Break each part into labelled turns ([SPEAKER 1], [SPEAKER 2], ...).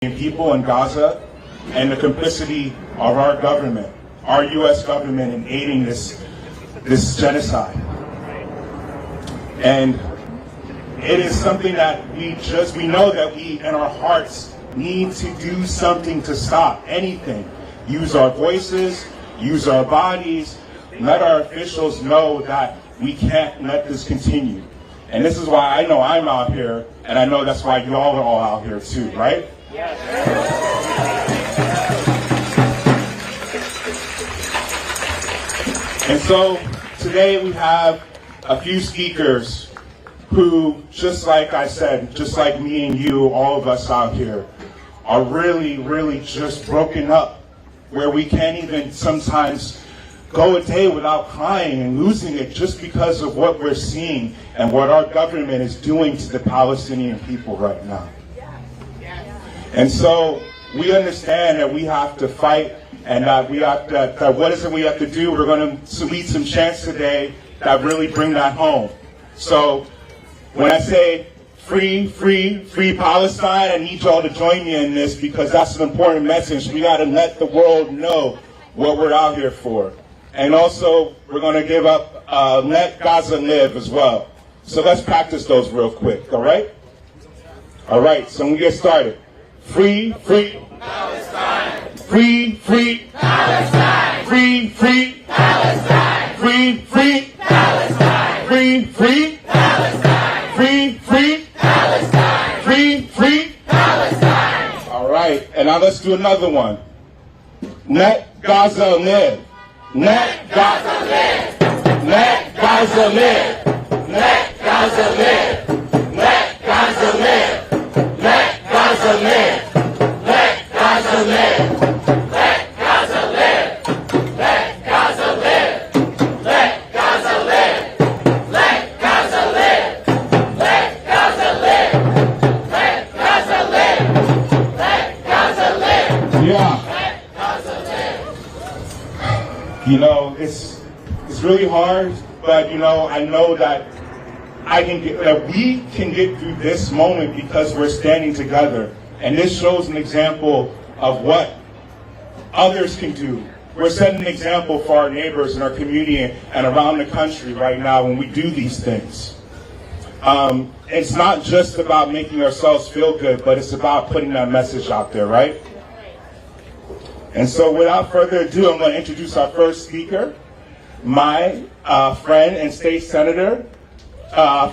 [SPEAKER 1] people in Gaza and the complicity of our government, our U.S. government, in aiding this genocide. And it is something that we know that we in our hearts need to do something to stop anything. Use our voices, use our bodies, let our officials know that we can't let this continue. And this is why I know I'm out here, and I know that's why y'all are all out here too, right? Yes. And so today we have a few speakers who, just like I said, just like me and you, all of us out here, are really, really just broken up, where we can't even sometimes go a day without crying and losing it just because of what we're seeing and what our government is doing to the Palestinian people right now. And so we understand that we have to fight, and that what is it we have to do? We're going to lead some chants today that really bring that home. So when I say free, free, free Palestine, I need y'all to join me in this, because that's an important message. We got to let the world know what we're out here for. And also, we're going to give up Let Gaza Live as well. So let's practice those real quick, all right? All right, so we get started. Free, free Palestine. Free, free Palestine. Free, free Palestine. Free, free Palestine. Free, free Palestine. Free, free Palestine. Free, free Palestine. All right, and now let's do another one. Let Gaza live. Let Gaza live. Let Gaza live. Let Gaza live. Let Gaza live. Let Gaza live. Let Gaza live. Let Gaza live. Let Gaza live. Let Gaza live. Let Gaza live. Let Gaza live. Let Gaza live. Let Gaza live. Yeah. Let Gaza live. You know, it's really hard, but you know, I know that we can get through this moment because we're standing together. And this shows an example of what others can do. We're setting an example for our neighbors in our community and around the country right now when we do these things. It's not just about making ourselves feel good, but it's about putting that message out there, right? And so without further ado, I'm going to introduce our first speaker, my friend and state senator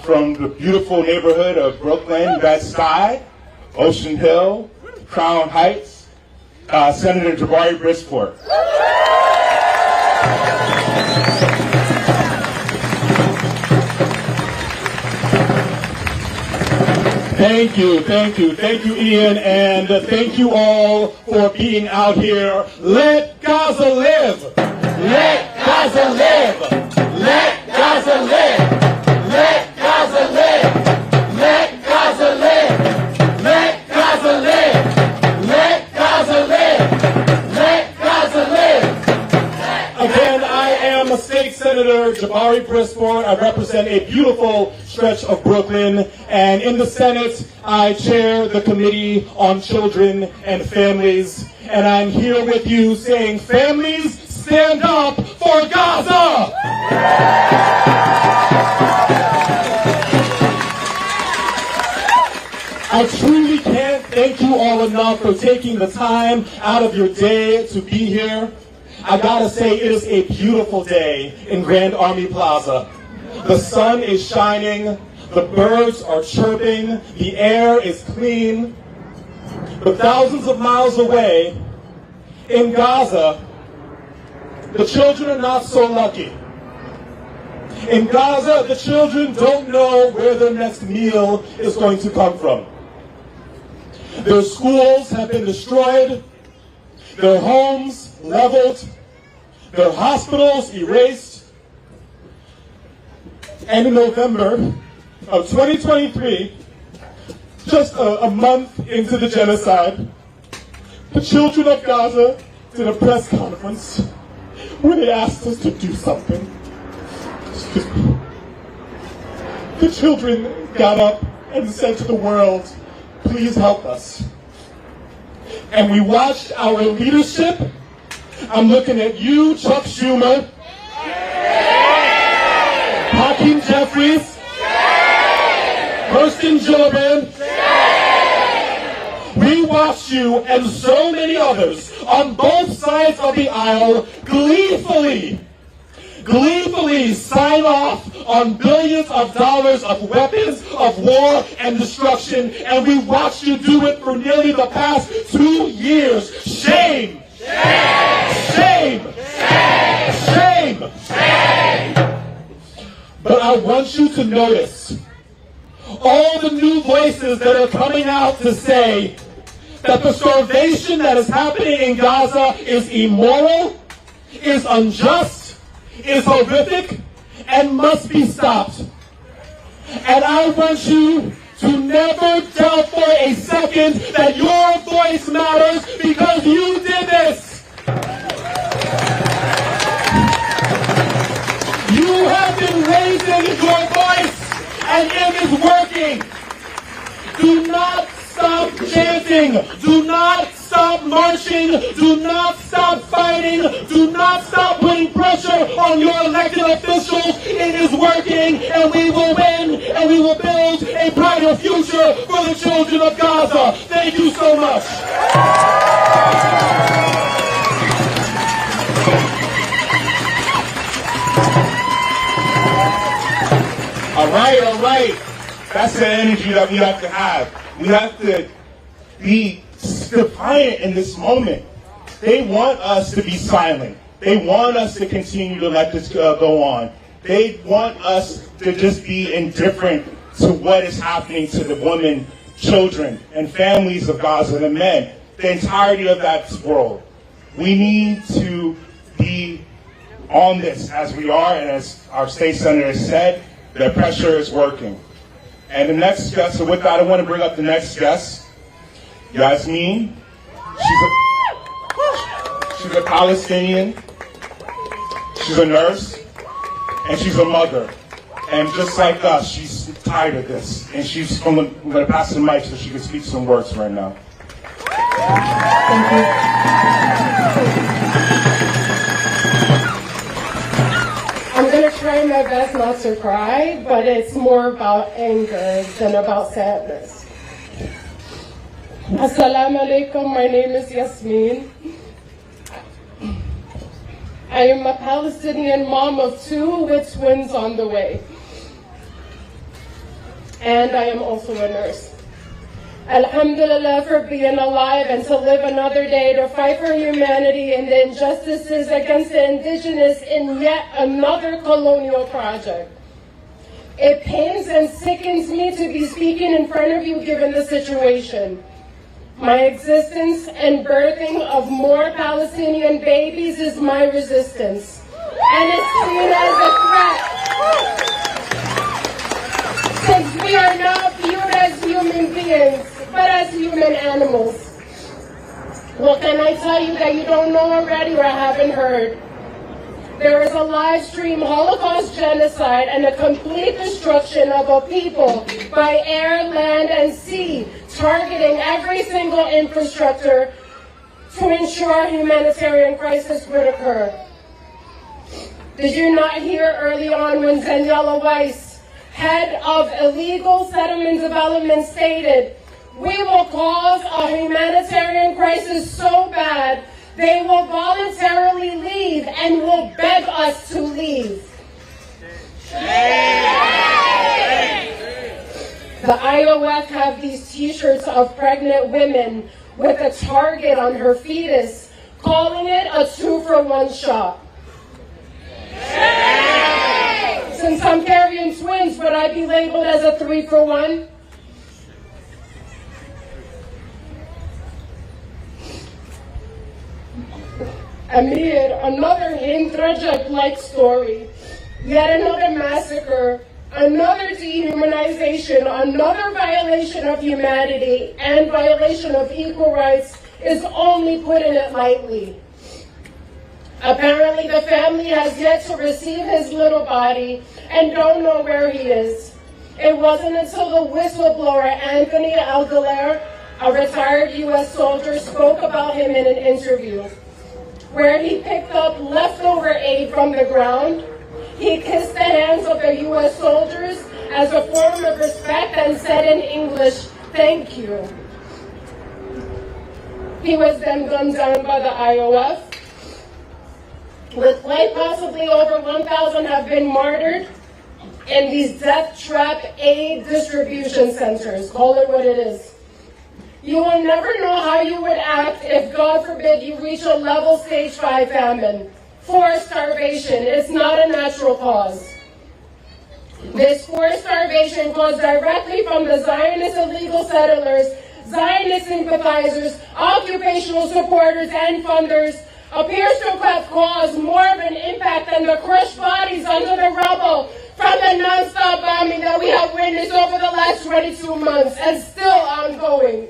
[SPEAKER 1] from the beautiful neighborhood of Brooklyn, Bed-Stuy, Ocean Hill, Crown Heights, Senator Jabari Brisport. Thank you, Ian, and thank you all for being out here. Let Gaza live! Let Gaza live! Let Gaza live! Let Gaza live! Let Gaza live! Let Gaza live! Let Gaza live! Let Gaza live! Again, I am a state senator, Jabari Brisport. I represent a beautiful stretch of Brooklyn, and in the Senate, I chair the Committee on Children and Families, and I'm here with you saying, families, stand up for Gaza! I truly can't thank you all enough for taking the time out of your day to be here. I gotta say, it is a beautiful day in Grand Army Plaza. The sun is shining, the birds are chirping, the air is clean. But thousands of miles away, in Gaza, the children are not so lucky. In Gaza, the children don't know where their next meal is going to come from. Their schools have been destroyed, their homes leveled, their hospitals erased. And in November of 2023, just a month into the genocide, the children of Gaza did a press conference where they asked us to do something. Excuse me. The children got up and said to the world, please help us.
[SPEAKER 2] and we watched our leadership. I'm looking at you, Chuck Schumer, Hakeem Jeffries, Kirsten Gillibrand. We watched you and so many others on both sides of the aisle gleefully sign off on billions of dollars of weapons of war and destruction, and we watched you do it for nearly the past 2 years. Shame! Shame! Shame! Shame! Shame! But I want you to notice all the new voices that are coming out to say that the starvation that is happening in Gaza is immoral, is unjust, is horrific, and must be stopped. And I want you to never doubt for a second that your voice matters, because you did this. You have been raising your voice, and it is working. Do not stop chanting. Do not stop marching. Do not stop fighting. Do not stop putting pressure on your elected officials. It is working, and we will win, and we will build a brighter future for the children of Gaza. Thank you so much.
[SPEAKER 1] All right. That's the energy that we have to have. We have to be defiant in this moment. They want us to be silent. They want us to continue to let this go on. They want us to just be indifferent to what is happening to the women, children, and families of Gaza, the men, the entirety of that world. We need to be on this as we are, and as our state senator said, the pressure is working. And the next guest, so with that, I want to bring up the next guest, Yasmine. She's a Palestinian, she's a nurse, and she's a mother. And just like us, she's tired of this. And I'm going to pass the mic so she can speak some words right now.
[SPEAKER 3] Thank you. I'm going to try my best not to cry, but it's more about anger than about sadness. Assalamu alaikum, my name is Yasmine. I am a Palestinian mom of 2 with twins on the way. And I am also a nurse. Alhamdulillah for being alive and to live another day to fight for humanity and the injustices against the indigenous in yet another colonial project. It pains and sickens me to be speaking in front of you given the situation. My existence and birthing of more Palestinian babies is my resistance, and it's seen as a threat. Since we are not viewed as human beings, but as human animals. What can I tell you that you don't know already or haven't heard? There is a live stream Holocaust genocide and a complete destruction of a people by air, land, and sea, targeting every single infrastructure to ensure a humanitarian crisis would occur. Did you not hear early on when Daniela Weiss, head of illegal settlement development, stated, "We will cause a humanitarian crisis so bad they will voluntarily leave and will beg us to leave." The IOF have these t-shirts of pregnant women with a target on her fetus, calling it a 2-for-1 shot. Since I'm carrying twins, would I be labeled as a 3-for-1? Amid another Hindrajak-like story, yet another massacre, another dehumanization, another violation of humanity, and violation of equal rights is only putting it lightly. Apparently the family has yet to receive his little body and don't know where he is. It wasn't until the whistleblower Anthony Algaler a retired U.S. soldier, spoke about him in an interview where he picked up leftover aid from the ground. He kissed the hands of the U.S. soldiers as a form of respect and said in English, "Thank you." He was then gunned down by the IOF. With quite possibly over 1,000 have been martyred in these death trap aid distribution centers. Call it what it is. You will never know how you would act if, God forbid, you reach a level stage 5 famine. Forced starvation is not a natural cause. This forced starvation caused directly from the Zionist illegal settlers, Zionist sympathizers, occupational supporters, and funders appears to have caused more of an impact than the crushed bodies under the rubble from the non-stop bombing that we have witnessed over the last 22 months and still ongoing.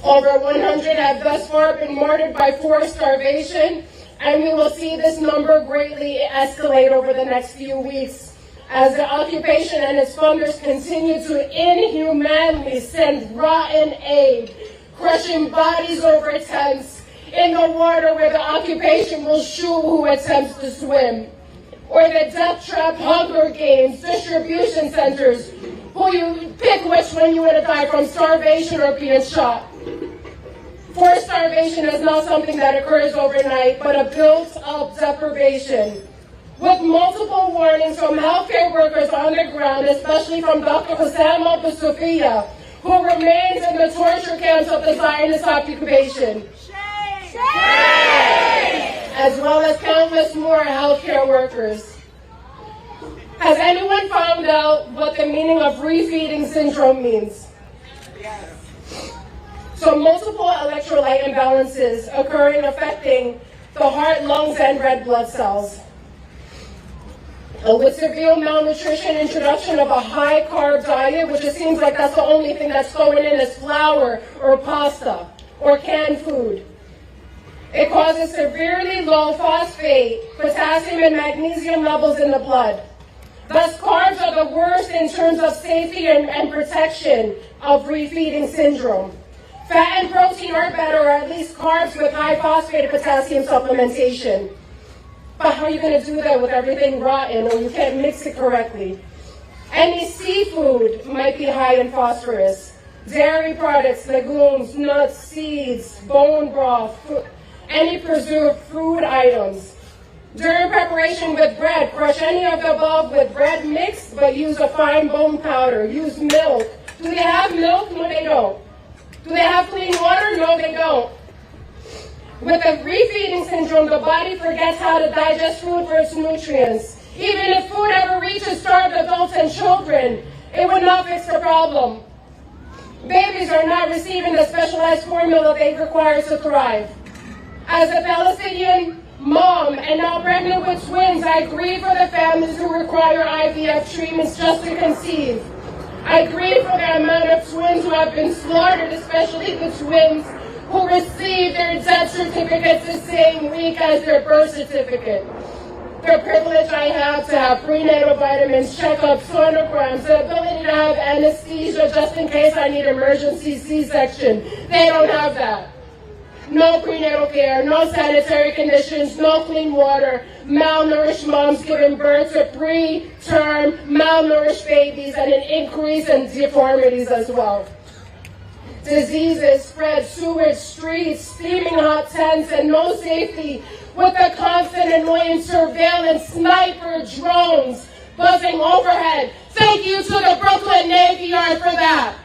[SPEAKER 3] Over 100 have thus far been martyred by forced starvation, and we will see this number greatly escalate over the next few weeks as the occupation and its funders continue to inhumanely send rotten aid, crushing bodies over tents in the water where the occupation will shoot who attempts to swim, or the death trap Hunger Games distribution centers, who you pick which one you want to die from, starvation or being shot. Forced starvation is not something that occurs overnight, but a built-up deprivation. With multiple warnings from healthcare workers on the ground, especially from Dr. Hussam al-Sufia, who remains in the torture camps of the Zionist occupation, as well as countless more healthcare workers. Has anyone found out what the meaning of refeeding syndrome means? So multiple electrolyte imbalances occurring affecting the heart, lungs, and red blood cells. With severe malnutrition, introduction of a high-carb diet, which it seems like that's the only thing that's going in is flour or pasta or canned food. It causes severely low phosphate, potassium, and magnesium levels in the blood. Thus, carbs are the worst in terms of safety and protection of refeeding syndrome. Fat and protein are better, or at least carbs with high phosphate and potassium supplementation. But how are you going to do that with everything rotten, or you can't mix it correctly? Any seafood might be high in phosphorus. Dairy products, legumes, nuts, seeds, bone broth, any preserved food items. During preparation with bread, crush any of the above with bread mixed, but use a fine bone powder. Use milk. Do they have milk? No, they don't. Do they have clean water? No, they don't. With the refeeding syndrome, the body forgets how to digest food for its nutrients. Even if food ever reaches starved adults and children, it would not fix the problem. Babies are not receiving the specialized formula they require to thrive. As a Palestinian mom and now pregnant with twins, I grieve for the families who require IVF treatments just to conceive. I grieve for the amount of twins who have been slaughtered, especially the twins who received their death certificates the same week as their birth certificate. The privilege I have to have prenatal vitamins, checkups, sonograms, the ability to have anesthesia just in case I need emergency C-section. They don't have that. No prenatal care, no sanitary conditions, no clean water, malnourished moms giving birth to preterm malnourished babies, and an increase in deformities as well. Diseases spread, sewage, streets, steaming hot tents, and no safety with the constant annoying surveillance sniper drones buzzing overhead. Thank you to the Brooklyn Navy Yard for that.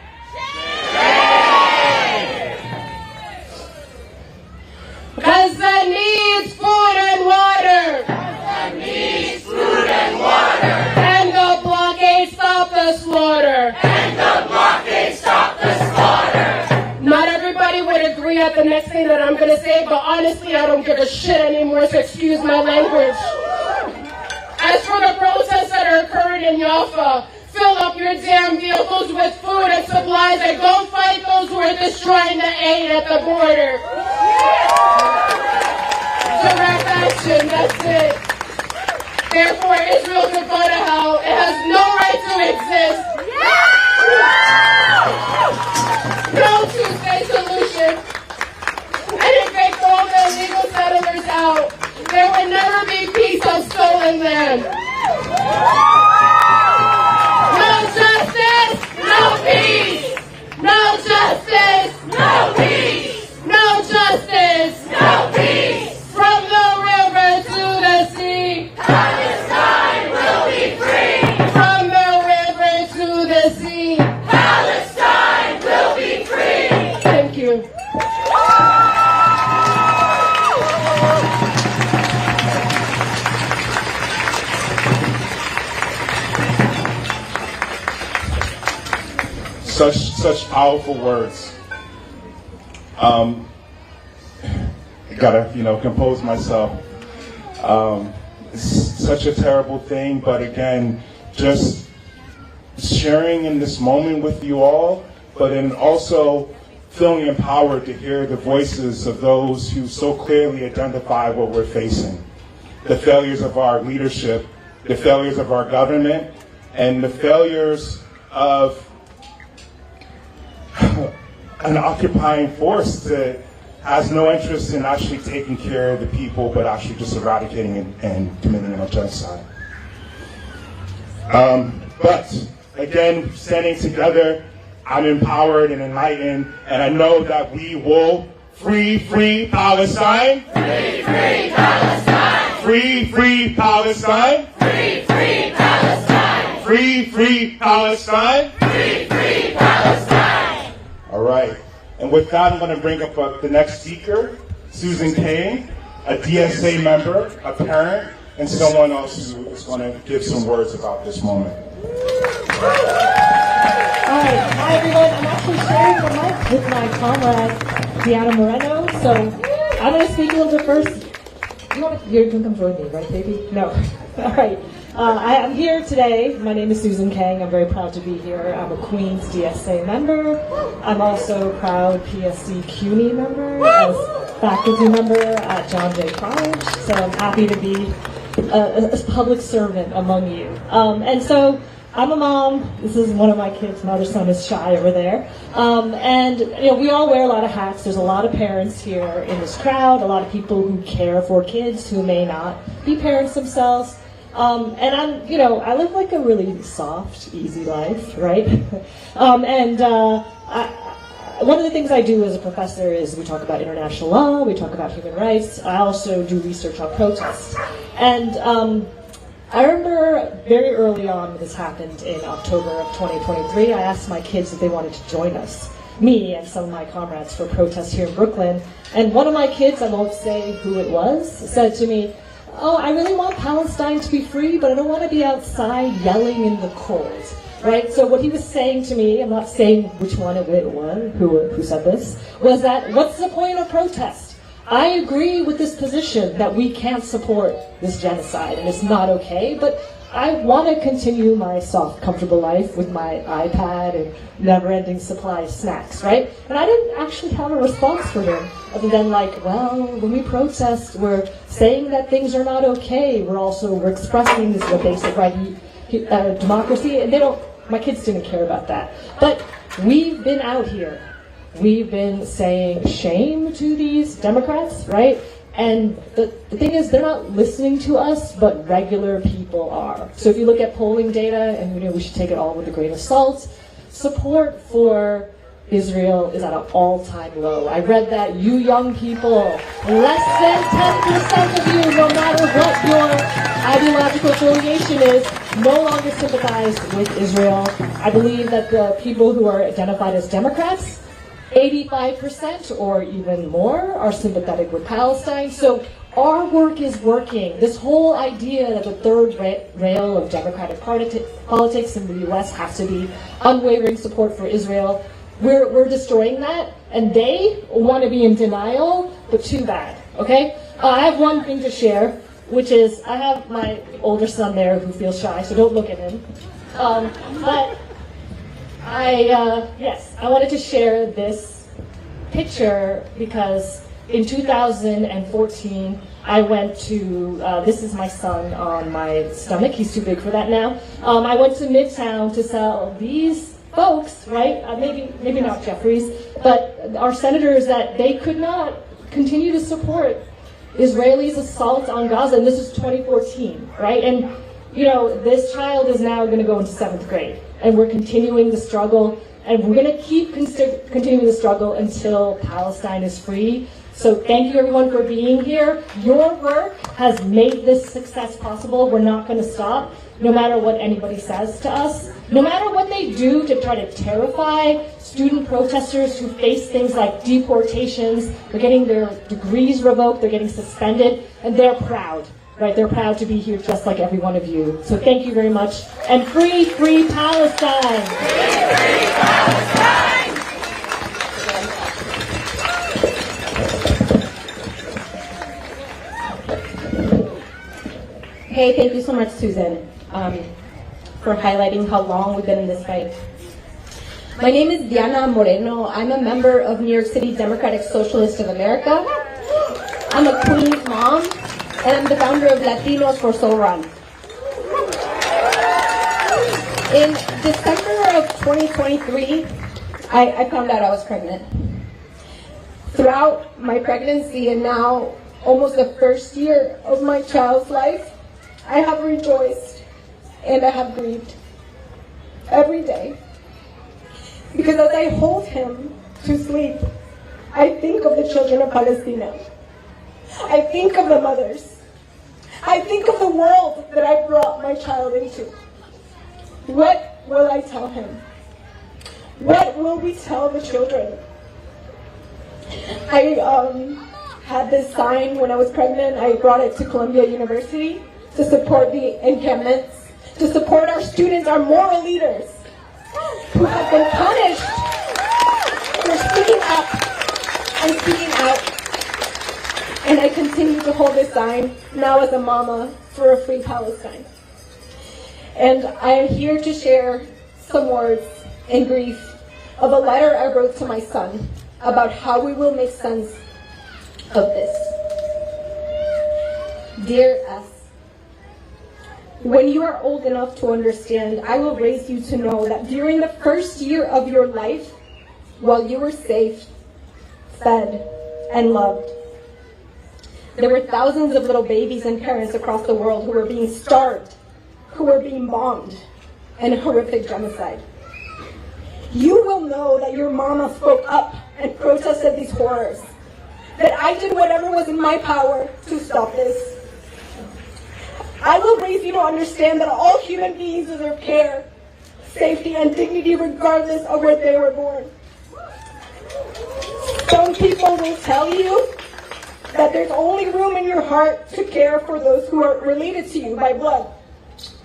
[SPEAKER 3] Gaza needs food and water. Gaza needs food and water. And the blockade stop the slaughter. And the blockade stop the slaughter. Not everybody would agree at the next thing that I'm going to say, but honestly, I don't give a shit anymore, so excuse my language. As for the protests that are occurring in Jaffa, fill up your damn vehicles with food and supplies and go fight those who are destroying the aid at the border. Direct action, that's it. Therefore, Israel could go to hell. It has no right to exist. No two-state solution. And if they throw the illegal settlers out, there will never be peace of stolen land. No justice, no peace. No justice, no peace. No justice, no peace. From the river to the sea, Palestine will be free. From the river to the sea, Palestine will be free. Thank you.
[SPEAKER 1] Such powerful words. I gotta, compose myself. It's such a terrible thing, but again, just sharing in this moment with you all, but then also feeling empowered to hear the voices of those who so clearly identify what we're facing. The failures of our leadership, the failures of our government, and the failures of an occupying force that has no interest in actually taking care of the people, but actually just eradicating and committing a genocide. But again, standing together, I'm empowered and enlightened, and I know that we will free Palestine. Free Palestine. Free Palestine. Free Palestine. Free Palestine. Free Palestine. All right. And with that, I'm going to bring up the next speaker, Susan Kang, a DSA member, a parent, and someone else who is going to give some words about this moment.
[SPEAKER 4] Hi everyone. I'm actually sharing the mic with my comrade, Moreno. So I'm going to speak a little bit first. You're going to come join me, right, baby? No. All right. I'm here today. My name is Susan Kang. I'm very proud to be here. I'm a Queens DSA member. I'm also a proud PSD CUNY member as faculty member at John Jay College. So I'm happy to be a public servant among you. And so I'm a mom. This is one of my kids. My other son is shy over there. And we all wear a lot of hats. There's a lot of parents here in this crowd, a lot of people who care for kids who may not be parents themselves. And I live like a really soft, easy life, right? One of the things I do as a professor is we talk about international law, we talk about human rights. I also do research on protests. And I remember very early on when this happened in October of 2023, I asked my kids if they wanted to join us, me and some of my comrades, for protests here in Brooklyn. And one of my kids, I won't say who it was, said to me, "Oh, I really want Palestine to be free, but I don't want to be outside yelling in the cold." Right? So what he was saying to me, I'm not saying which one of it was, who said this, was that what's the point of protest? I agree with this position that we can't support this genocide and it's not okay, but I want to continue my soft, comfortable life with my iPad and never-ending supply of snacks, right? And I didn't actually have a response for him other than like, well, when we protest, we're saying that things are not okay. We're expressing this is a basic right, democracy, and my kids didn't care about that. But we've been out here. We've been saying shame to these Democrats, right? And the thing is, they're not listening to us, but regular people are. So if you look at polling data, and we should take it all with a grain of salt, support for Israel is at an all-time low. I read that you young people, less than 10% of you, no matter what your ideological affiliation is, no longer sympathize with Israel. I believe that the people who are identified as Democrats, 85% or even more are sympathetic with Palestine. So our work is working. This whole idea that the third rail of democratic politics in the US has to be unwavering support for Israel, we're destroying that, and they want to be in denial, but too bad, okay? I have one thing to share, which is I have my older son there who feels shy, so don't look at him. But I wanted to share this picture because in 2014, I went to, this is my son on my stomach, he's too big for that now. I went to Midtown to sell these folks, right? Maybe not Jeffries, but our senators, that they could not continue to support Israelis' assault on Gaza, and this is 2014, right? And this child is now going to go into 7th grade, and we're continuing the struggle, and we're going to keep continuing the struggle until Palestine is free. So thank you everyone for being here. Your work has made this success possible. We're not going to stop, no matter what anybody says to us, no matter what they do to try to terrify student protesters who face things like deportations. They're getting their degrees revoked, they're getting suspended, and they're proud, right? They're proud to be here just like every one of you. So thank you very much. And free, free Palestine! Free, free Palestine!
[SPEAKER 5] Hey, thank you so much, Susan, for highlighting how long we've been in this fight. My name is Diana Moreno. I'm a member of New York City Democratic Socialist of America. I'm a Queens mom, and I'm the founder of Latinos for Soul Run. In December of 2023, I found out I was pregnant. Throughout my pregnancy and now almost the first year of my child's life, I have rejoiced and I have grieved every day. Because as I hold him to sleep, I think of the children of Palestine. I think of the mothers. I think of the world that I brought my child into. What will I tell him? What will we tell the children? I had this sign when I was pregnant. I brought it to Columbia University to support the encampments, to support our students, our moral leaders, who have been punished for speaking up and speaking out. And I continue to hold this sign, now as a mama, for a free Palestine. And I am here to share some words in grief of a letter I wrote to my son about how we will make sense of this. Dear S, when you are old enough to understand, I will raise you to know that during the first year of your life, while you were safe, fed, and loved, there were thousands of little babies and parents across the world who were being starved, who were being bombed, and horrific genocide. You will know that your mama spoke up and protested these horrors, that I did whatever was in my power to stop this. I will raise you to understand that all human beings deserve care, safety, and dignity regardless of where they were born. Some people will tell you that there's only room in your heart to care for those who are related to you by blood,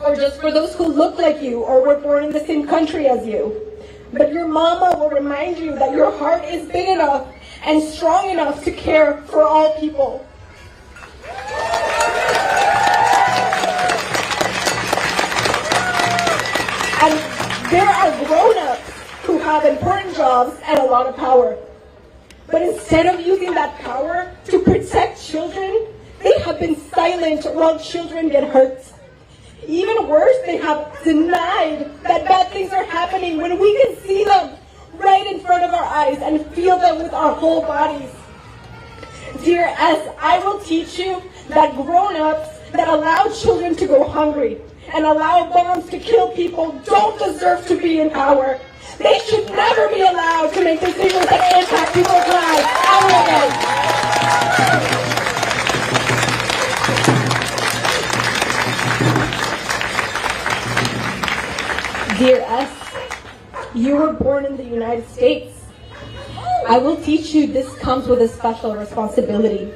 [SPEAKER 5] or just for those who look like you or were born in the same country as you. But your mama will remind you that your heart is big enough and strong enough to care for all people. And there are grown-ups who have important jobs and a lot of power. But instead of using that power to protect children, they have been silent while children get hurt. Even worse, they have denied that bad things are happening when we can see them right in front of our eyes and feel them with our whole bodies. Dear S, I will teach you that grown-ups that allow children to go hungry and allow bombs to kill people don't deserve to be in power. They should never be allowed to make decisions that impact people's lives ever again. Dear S, you were born in the United States. I will teach you this comes with a special responsibility.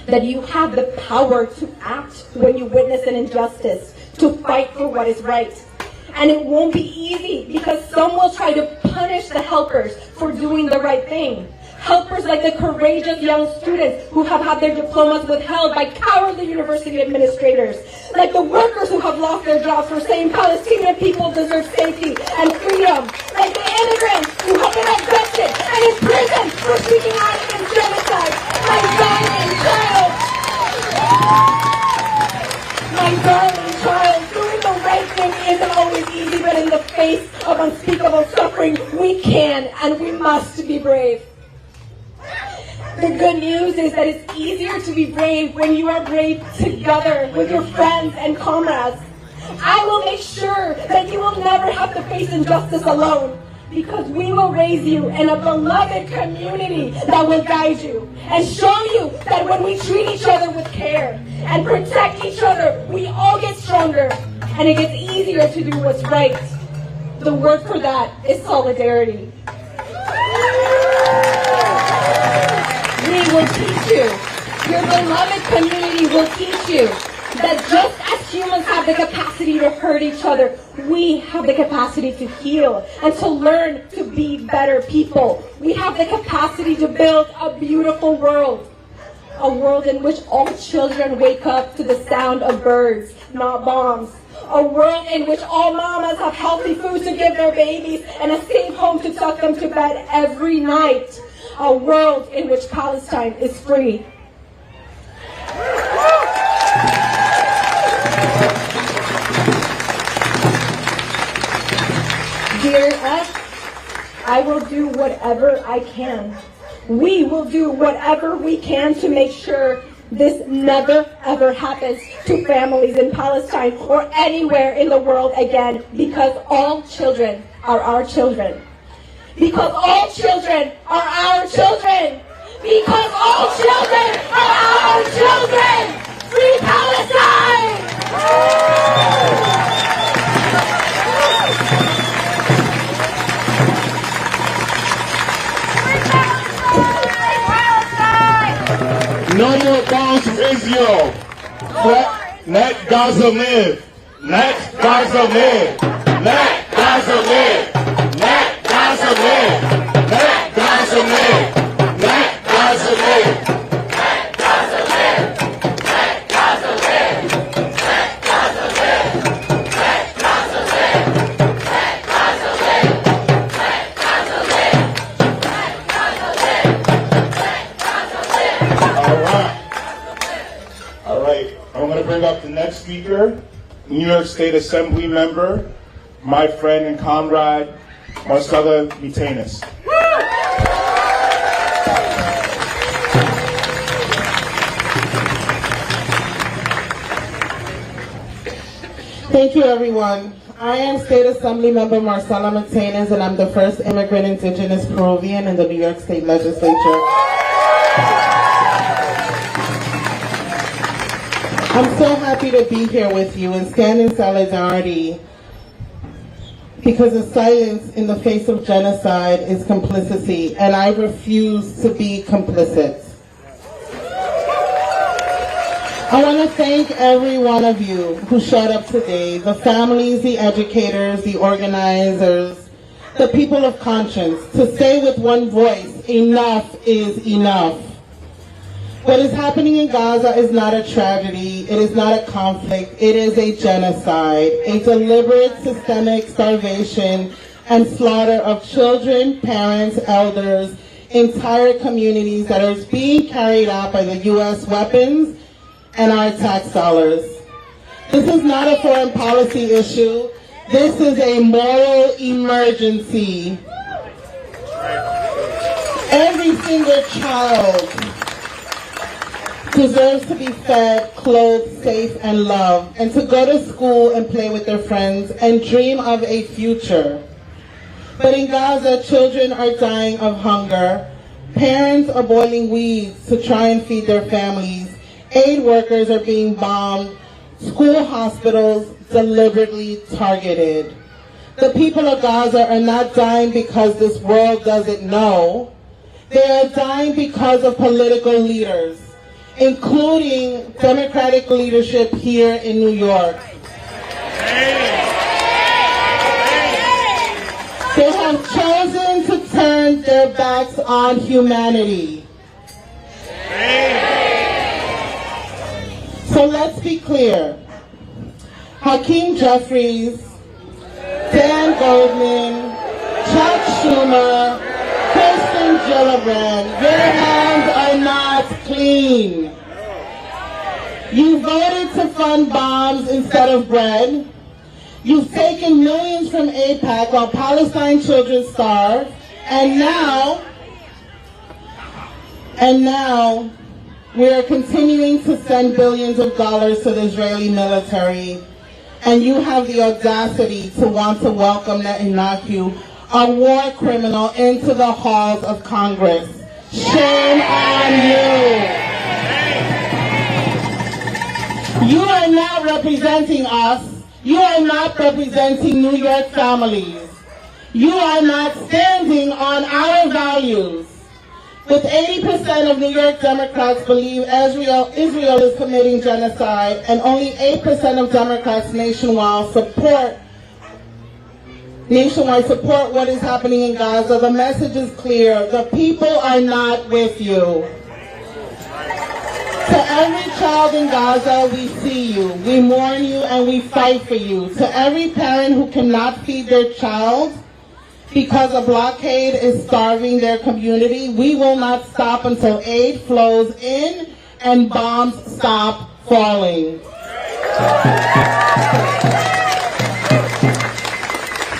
[SPEAKER 5] That you have the power to act when you witness an injustice, to fight for what is right. And it won't be easy because some will try to punish the helpers for doing the right thing. Helpers like the courageous young students who have had their diplomas withheld by cowardly university administrators. Like the workers who have lost their jobs for saying Palestinian people deserve safety and freedom. Like the immigrants who have been abducted and imprisoned for speaking out against genocide. My darling child! My darling child, doing the right thing isn't always easy, but in the face of unspeakable can and we must be brave. The good news is that it's easier to be brave when you are brave together with your friends and comrades. I will make sure that you will never have to face injustice alone, because we will raise you in a beloved community that will guide you and show you that when we treat each other with care and protect each other, we all get stronger and it gets easier to do what's right. The word for that is solidarity. We will teach you, your beloved community will teach you that just as humans have the capacity to hurt each other, we have the capacity to heal and to learn to be better people. We have the capacity to build a beautiful world. A world in which all children wake up to the sound of birds, not bombs. A world in which all mamas have healthy food to give their babies and a safe home to tuck them to bed every night. A world in which Palestine is free. Dear us, I will do whatever I can. We will do whatever we can to make sure this never ever happens to families in Palestine or anywhere in the world again, because all children are our children. Because all children are our children. Because all children are our children. Free Palestine!
[SPEAKER 2] No more bombs for Israel. Let Gaza live. Let Gaza live. Let Gaza live. Let Gaza live. Let Gaza live. Let Gaza live. Let Gaza live. Let Gaza live. Let Gaza live. Let Gaza live. Let Gaza live. Let Gaza live. Let Gaza live. Let Gaza live. All right. I'm going to bring up the next speaker, New York State Assembly member, my friend and comrade, Marcella Mitanis.
[SPEAKER 6] Thank you, everyone. I am State Assembly member Marcella Mitanis, and I'm the first immigrant indigenous Peruvian in the New York State Legislature. I'm so happy to be here with you and stand in solidarity, because the silence in the face of genocide is complicity, and I refuse to be complicit. I want to thank every one of you who showed up today, the families, the educators, the organizers, the people of conscience, to say with one voice, enough is enough. What is happening in Gaza is not a tragedy, it is not a conflict, it is a genocide, a deliberate systemic starvation and slaughter of children, parents, elders, entire communities that are being carried out by the U.S. weapons and our tax dollars. This is not a foreign policy issue, this is a moral emergency. Every single child deserves to be fed, clothed, safe, and loved, and to go to school and play with their friends and dream of a future. But in Gaza, children are dying of hunger. Parents are boiling weeds to try and feed their families. Aid workers are being bombed. School hospitals deliberately targeted. The people of Gaza are not dying because this world doesn't know. They are dying because of political leaders, including Democratic leadership here in New York. They have chosen to turn their backs on humanity. So let's be clear. Hakeem Jeffries, Dan Goldman, Chuck Schumer, Kristen Gillibrand, your hands are not clean. You voted to fund bombs instead of bread. You've taken millions from AIPAC while Palestine children starve. And now, we are continuing to send billions of dollars to the Israeli military, and you have the audacity to want to welcome Netanyahu, a war criminal, into the halls of Congress. Shame on you! You are not representing us. You are not representing New York families. You are not standing on our values. With 80% of New York Democrats believe Israel is committing genocide, and only 8% of Democrats nationwide support what is happening in Gaza, the message is clear. The people are not with you. To every child in Gaza, we see you, we mourn you, and we fight for you. To every parent who cannot feed their child because a blockade is starving their community, we will not stop until aid flows in and bombs stop falling.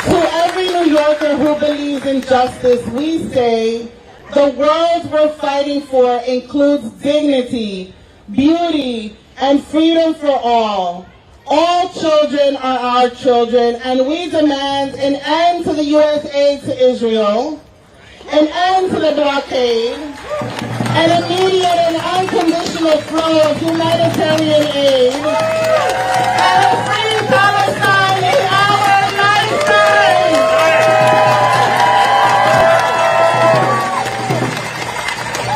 [SPEAKER 6] To every New Yorker who believes in justice, we say, the world we're fighting for includes dignity, beauty, and freedom for all. All children are our children, and we demand an end to the U.S. aid to Israel, an end to the blockade, an immediate and unconditional flow of humanitarian aid, and a free Palestine in our lifetime.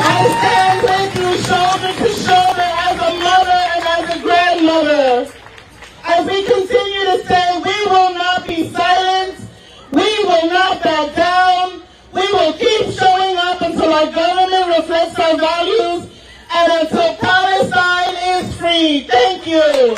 [SPEAKER 6] I stand with you shoulder to shoulder as a mother and as a grandmother. As we continue to say, we will not be silent, we will not back down, we will keep showing up until our government reflects our values and until Palestine is free. Thank you.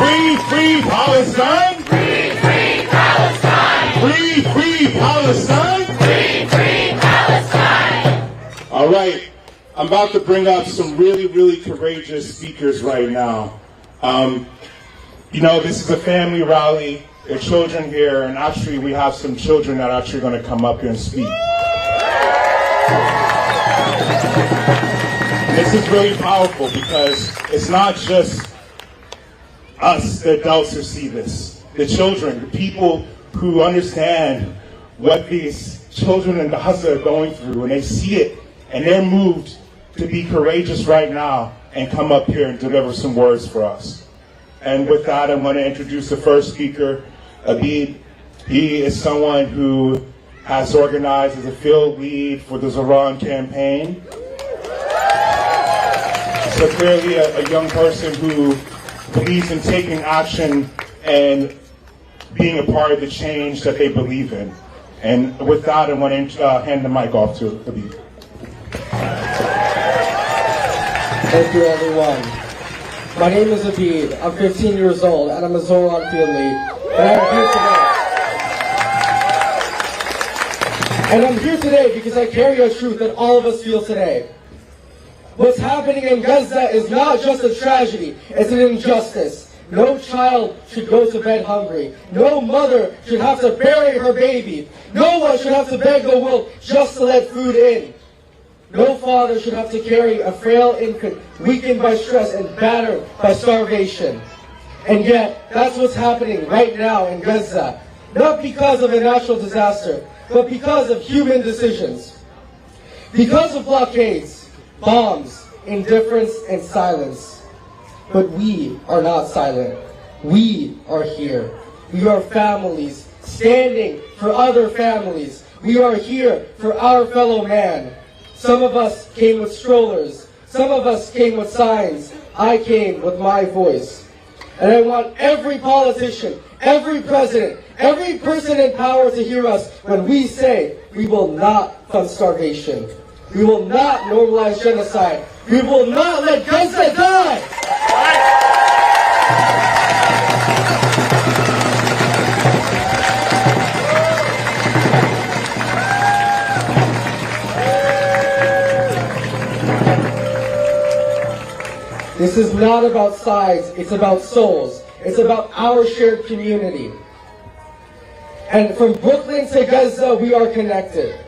[SPEAKER 1] Free, free Palestine! Free, free Palestine! Free, free Palestine! Free, free Palestine! All right, I'm about to bring up some really, really courageous speakers right now. You know, this is a family rally. There are children here, and actually we have some children that are actually going to come up here and speak. This is really powerful because it's not just us, the adults, who see this. The children, the people who understand what these children in Gaza are going through, and they see it, and they're moved to be courageous right now and come up here and deliver some words for us. And with that, I'm going to introduce the first speaker, Abid. He is someone who has organized as a field lead for the Zoran campaign. So clearly a young person who believes in taking action and being a part of the change that they believe in. And with that, I want to hand the mic off to Abid.
[SPEAKER 7] Thank you, everyone. My name is Abid. I'm 15 years old, and I'm a Zoran field lead. And I'm here today because I carry a truth that all of us feel today. What's happening in Gaza is not just a tragedy, it's an injustice. No child should go to bed hungry. No mother should have to bury her baby. No one should have to beg the will just to let food in. No father should have to carry a frail infant, weakened by stress and battered by starvation. And yet, that's what's happening right now in Gaza. Not because of a natural disaster, but because of human decisions. Because of blockades, bombs, indifference, and silence. But we are not silent. We are here. We are families, standing for other families. We are here for our fellow man. Some of us came with strollers. Some of us came with signs. I came with my voice. And I want every politician, every president, every person in power to hear us when we say we will not fund starvation. We will not normalize genocide. We will not let Gaza die! This is not about sides, it's about souls. It's about our shared community. And from Brooklyn to Gaza, we are connected.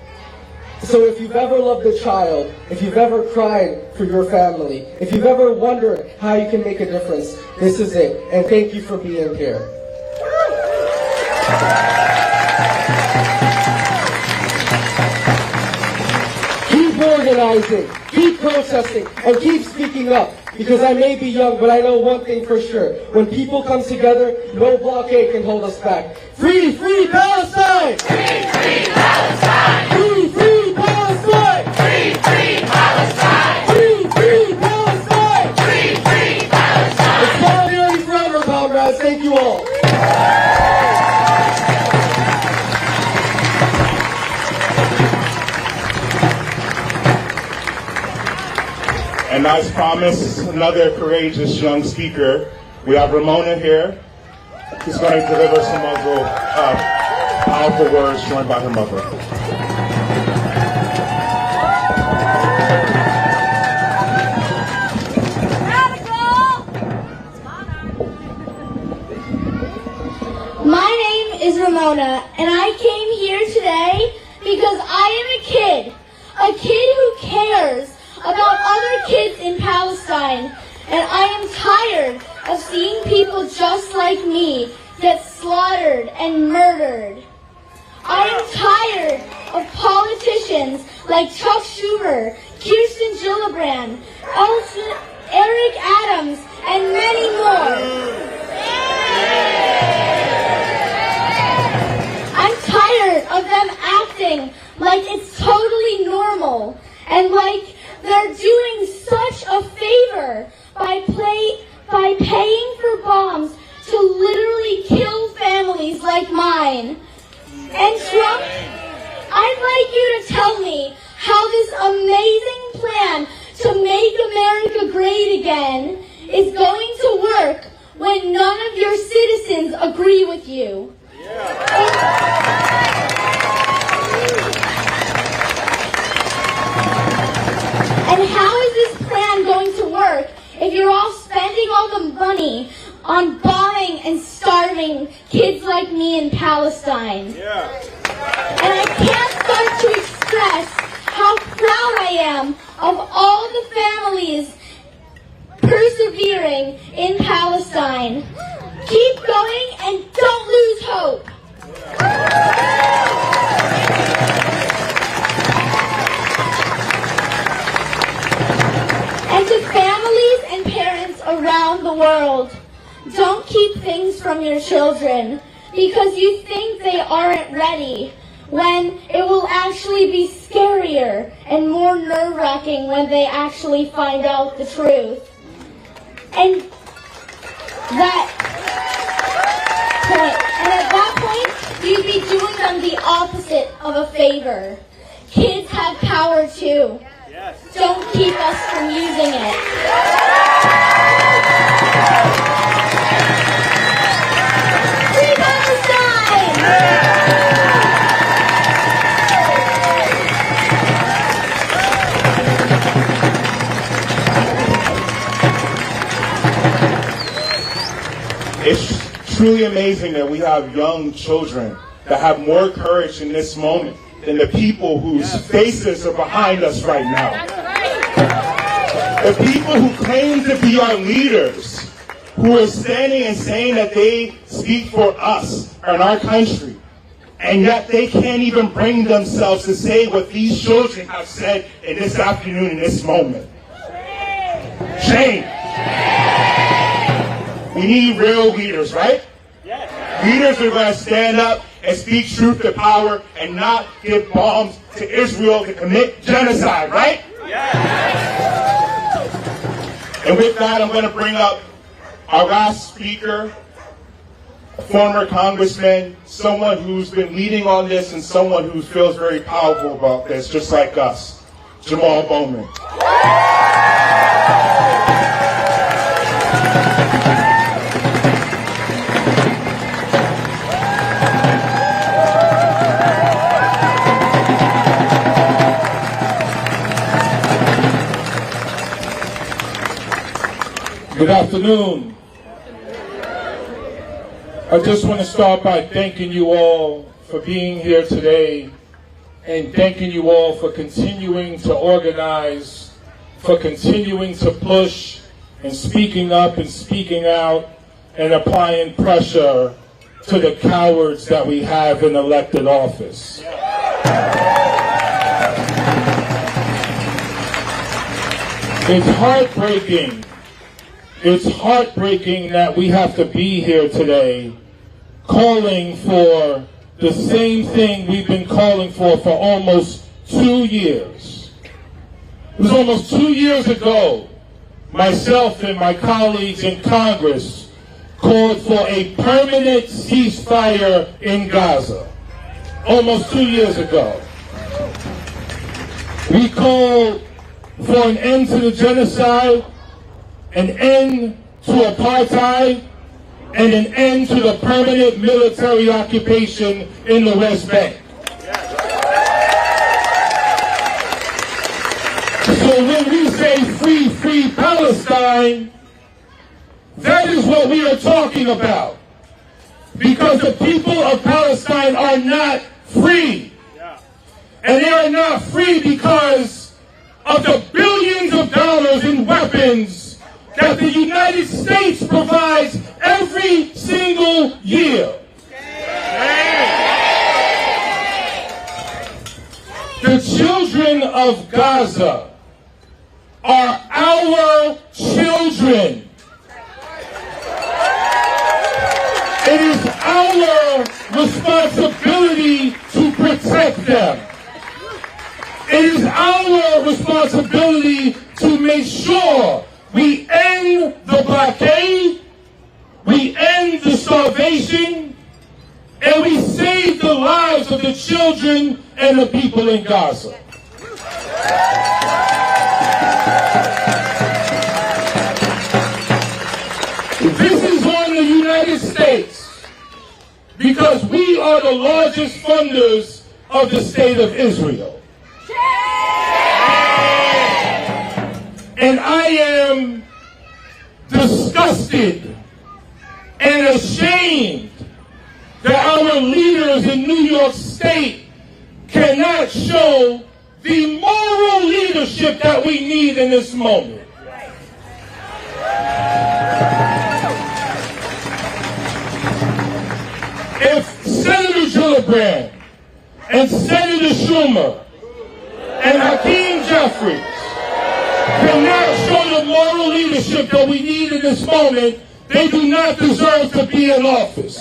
[SPEAKER 7] So if you've ever loved a child, if you've ever cried for your family, if you've ever wondered how you can make a difference, this is it. And thank you for being here. Keep organizing, keep protesting, and keep speaking up. Because I may be young, but I know one thing for sure. When people come together, no blockade can hold us back. Free, free Palestine!
[SPEAKER 8] Free, free Palestine!
[SPEAKER 7] Free, free Palestine!
[SPEAKER 8] Free, free Palestine!
[SPEAKER 7] Free, free Palestine!
[SPEAKER 8] Free, free Palestine!
[SPEAKER 7] It's solidarity forever, comrades. Thank you all.
[SPEAKER 1] And as promised, another courageous young speaker. We have Ramona here, who's going to deliver some other powerful words joined by her mother.
[SPEAKER 9] My name is Ramona, and I came here today because I am a kid who cares about other kids in Palestine, and I am tired of seeing people just like me get slaughtered and murdered. I am tired of politicians like Chuck Schumer, Kirsten Gillibrand, Eric Adams, and many more. I'm tired of them acting like it's totally normal and like they're doing such a favor by paying for bombs to literally kill families like mine. And Trump, I'd like you to tell me how this amazing plan to make America great again is going to work when none of your citizens agree with you. And how is this plan going to work if you're all spending all the money on bombing and starving kids like me in Palestine? And I can't start to express how proud I am of all the families persevering in Palestine. Keep going and don't lose hope. And to families and parents around the world, don't keep things from your children because you think they aren't ready, when it will actually be scarier and more nerve-wracking when they actually find out the truth. And at that point, you'd be doing them the opposite of a favor. Kids have power too. Don't keep us from using it. Free Palestine!
[SPEAKER 1] It's truly amazing that we have young children that have more courage in this moment than the people whose faces are behind us right now. The people who claim to be our leaders, who are standing and saying that they speak for us and our country, and yet they can't even bring themselves to say what these children have said in this afternoon, in this moment. Shame. We need real leaders, right? Leaders who are going to stand up and speak truth to power and not give bombs to Israel to commit genocide, right? And with that, I'm going to bring up our last speaker, former congressman, someone who's been leading on this and someone who feels very powerful about this, just like us, Bowman.
[SPEAKER 2] Good afternoon. I just want to start by thanking you all for being here today and thanking you all for continuing to organize, for continuing to push and speaking up and speaking out and applying pressure to the cowards that we have in elected office. It's heartbreaking. It's heartbreaking that we have to be here today calling for the same thing we've been calling for almost 2 years. It was almost 2 years ago, myself and my colleagues in Congress called for a permanent ceasefire in Gaza. Almost 2 years ago. We called for an end to the genocide, an end to apartheid, and an end to the permanent military occupation in the West Bank. So when we say free, free Palestine, that is what we are talking about. Because the people of Palestine are not free. And they are not free because of the billions of dollars in weapons that the United States provides every single year. The children of Gaza are our children. It is our responsibility to protect them. It is our responsibility to make sure we end the blockade, we end the starvation, and we save the lives of the children and the people in Gaza. This is on the United States because we are the largest funders of the state of Israel. And I am disgusted and ashamed that our leaders in New York State cannot show the moral leadership that we need in this moment. If Senator Gillibrand and Senator Schumer and Hakeem Jeffries cannot show the moral leadership that we need in this moment, they do not deserve to be in office.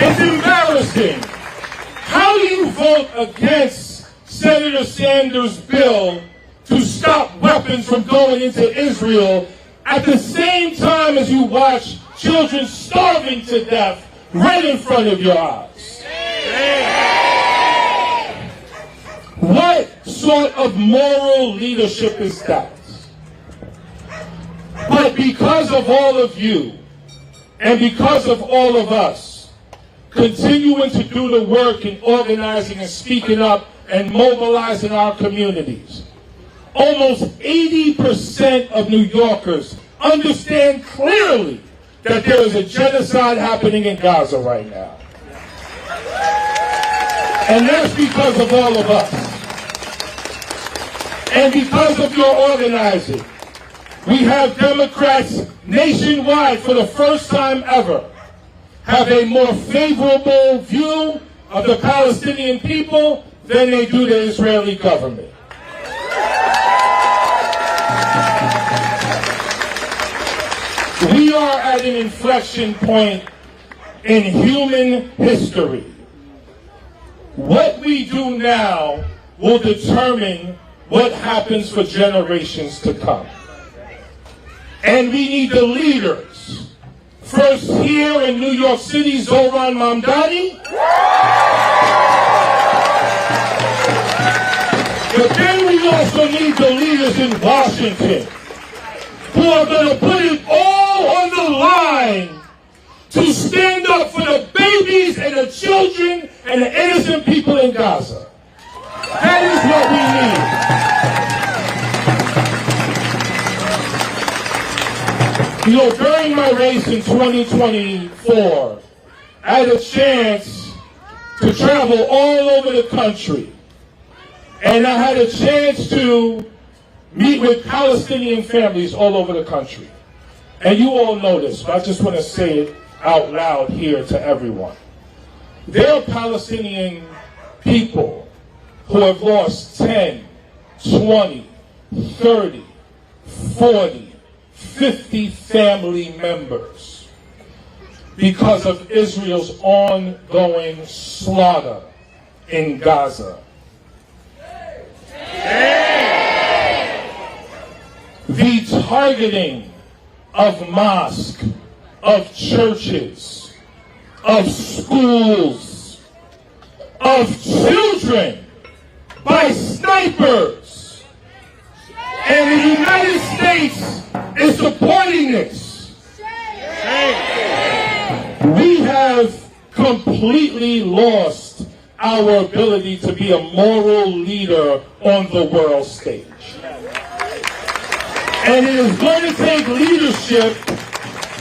[SPEAKER 2] It's embarrassing. How do you vote against Senator Sanders' bill to stop weapons from going into Israel at the same time as you watch children starving to death right in front of your eyes? What sort of moral leadership is that? But because of all of you, and because of all of us, continuing to do the work in organizing and speaking up and mobilizing our communities, almost 80% of New Yorkers understand clearly that there is a genocide happening in Gaza right now. And that's because of all of us. And because of your organizing. We have Democrats nationwide, for the first time ever, have a more favorable view of the Palestinian people than they do the Israeli government. We are at an inflection point in human history. What we do now will determine what happens for generations to come. And we need the leaders. First here in New York City, Zohran Mamdani. But then we also need the leaders in Washington who are going to put it all on the line to stand up for the babies and the children and the innocent people in Gaza. That is what we need. You know, during my race in 2024, I had a chance to travel all over the country. And I had a chance to meet with Palestinian families all over the country. And you all know this, but I just want to say it out loud here to everyone. There are Palestinian people who have lost 10, 20, 30, 40, 50 family members because of Israel's ongoing slaughter in Gaza. The targeting of mosques, of churches, of schools, of children by snipers. And the United States is supporting this. We have completely lost our ability to be a moral leader on the world stage. And it is going to take leadership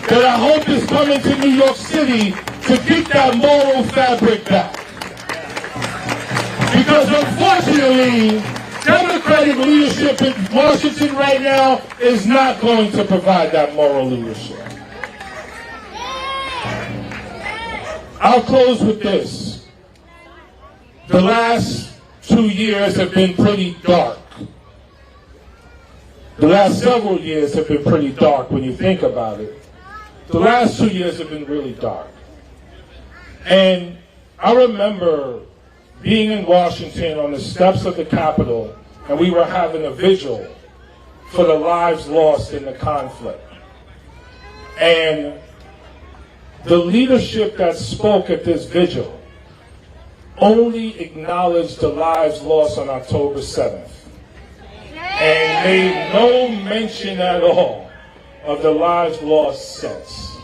[SPEAKER 2] that I hope is coming to New York City to get that moral fabric back. Because unfortunately, Democratic leadership in Washington right now is not going to provide that moral leadership. I'll close with this. The last 2 years have been pretty dark. The last several years have been pretty dark when you think about it. The last 2 years have been really dark. And I remember being in Washington on the steps of the Capitol, and we were having a vigil for the lives lost in the conflict. And the leadership that spoke at this vigil only acknowledged the lives lost on October 7th. And made no mention at all of the lives lost since.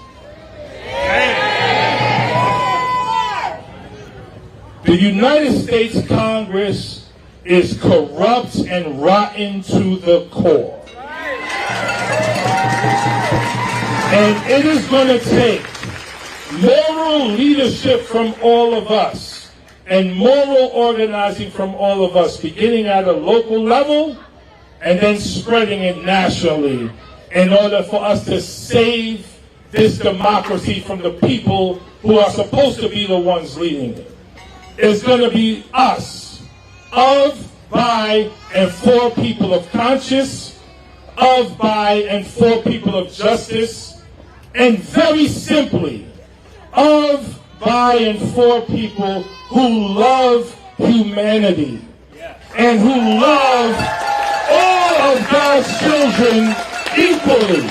[SPEAKER 2] The United States Congress is corrupt and rotten to the core. And it is going to take moral leadership from all of us and moral organizing from all of us, beginning at a local level and then spreading it nationally in order for us to save this democracy from the people who are supposed to be the ones leading it. It's going to be us, of, by, and for people of conscience, of, by, and for people of justice, and very simply, of, by, and for people who love humanity and who love all of God's children equally,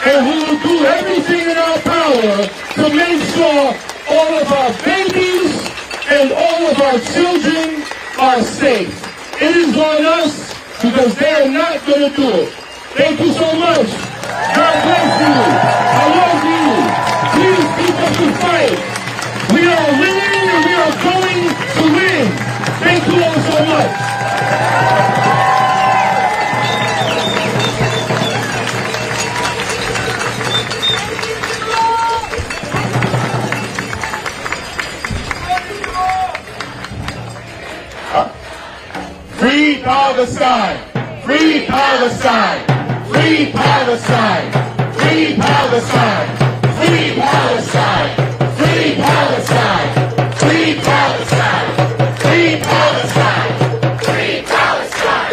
[SPEAKER 2] and who will do everything in our power to make sure all of our babies and all of our children are safe. It is on us because they are not going to do it. Thank you so much. God bless you. I love you. Please keep up the fight. We are winning and we are going to win. Thank you all so much.
[SPEAKER 1] Free Palestine! Free Palestine! Free Palestine! Free Palestine! Free Palestine! Free Palestine! Free Palestine! Free Palestine! Free Palestine!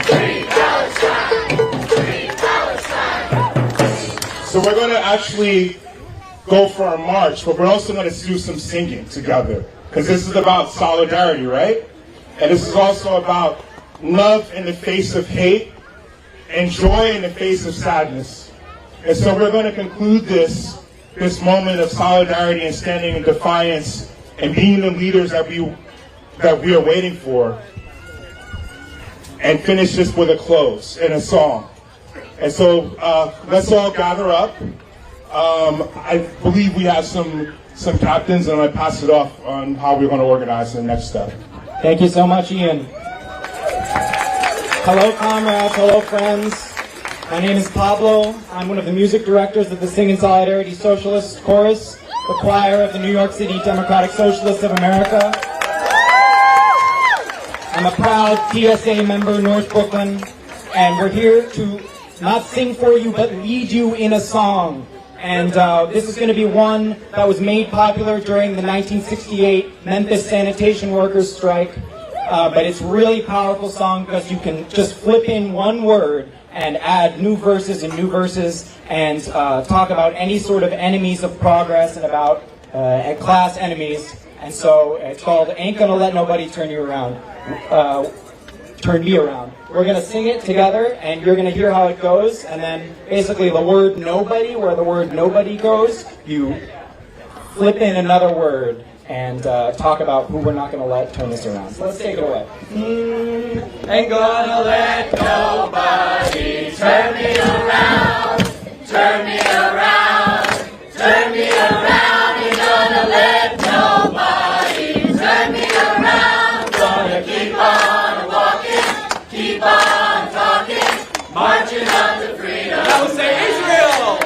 [SPEAKER 1] Free Palestine! Free Palestine! So we're going to actually go for our march, but we're also going to do some singing together, because this is about solidarity, right? And this is also about love in the face of hate and joy in the face of sadness. And so we're going to conclude this moment of solidarity and standing in defiance and being the leaders that we are waiting for, and finish this with a close and a song. And so let's all gather up. I believe we have some captains, and I pass it off on how we're going to organize the next step.
[SPEAKER 10] Thank you so much, Ian. Hello, comrades. Hello, friends. My name is Pablo. I'm one of the music directors of the Sing in Solidarity Socialist Chorus, the choir of the New York City Democratic Socialists of America. I'm a proud TSA member, North Brooklyn, and we're here to not sing for you, but lead you in a song. And this is going to be one that was made popular during the 1968 Memphis sanitation workers strike. But it's a really powerful song because you can just flip in one word and add new verses and talk about any sort of enemies of progress and about class enemies. And so it's called Ain't Gonna Let Nobody Turn You Around. Turn Me Around. We're going to sing it together, and you're going to hear how it goes, and then basically the word nobody, where the word nobody goes, you flip in another word and talk about who we're not going to let turn this around. So let's take it away.
[SPEAKER 8] Ain't gonna let nobody turn me around, turn me around, turn me around. Ain't gonna let nobody turn me around. Gonna keep on walking, keep on talking, marching up to freedom. I will say Israel.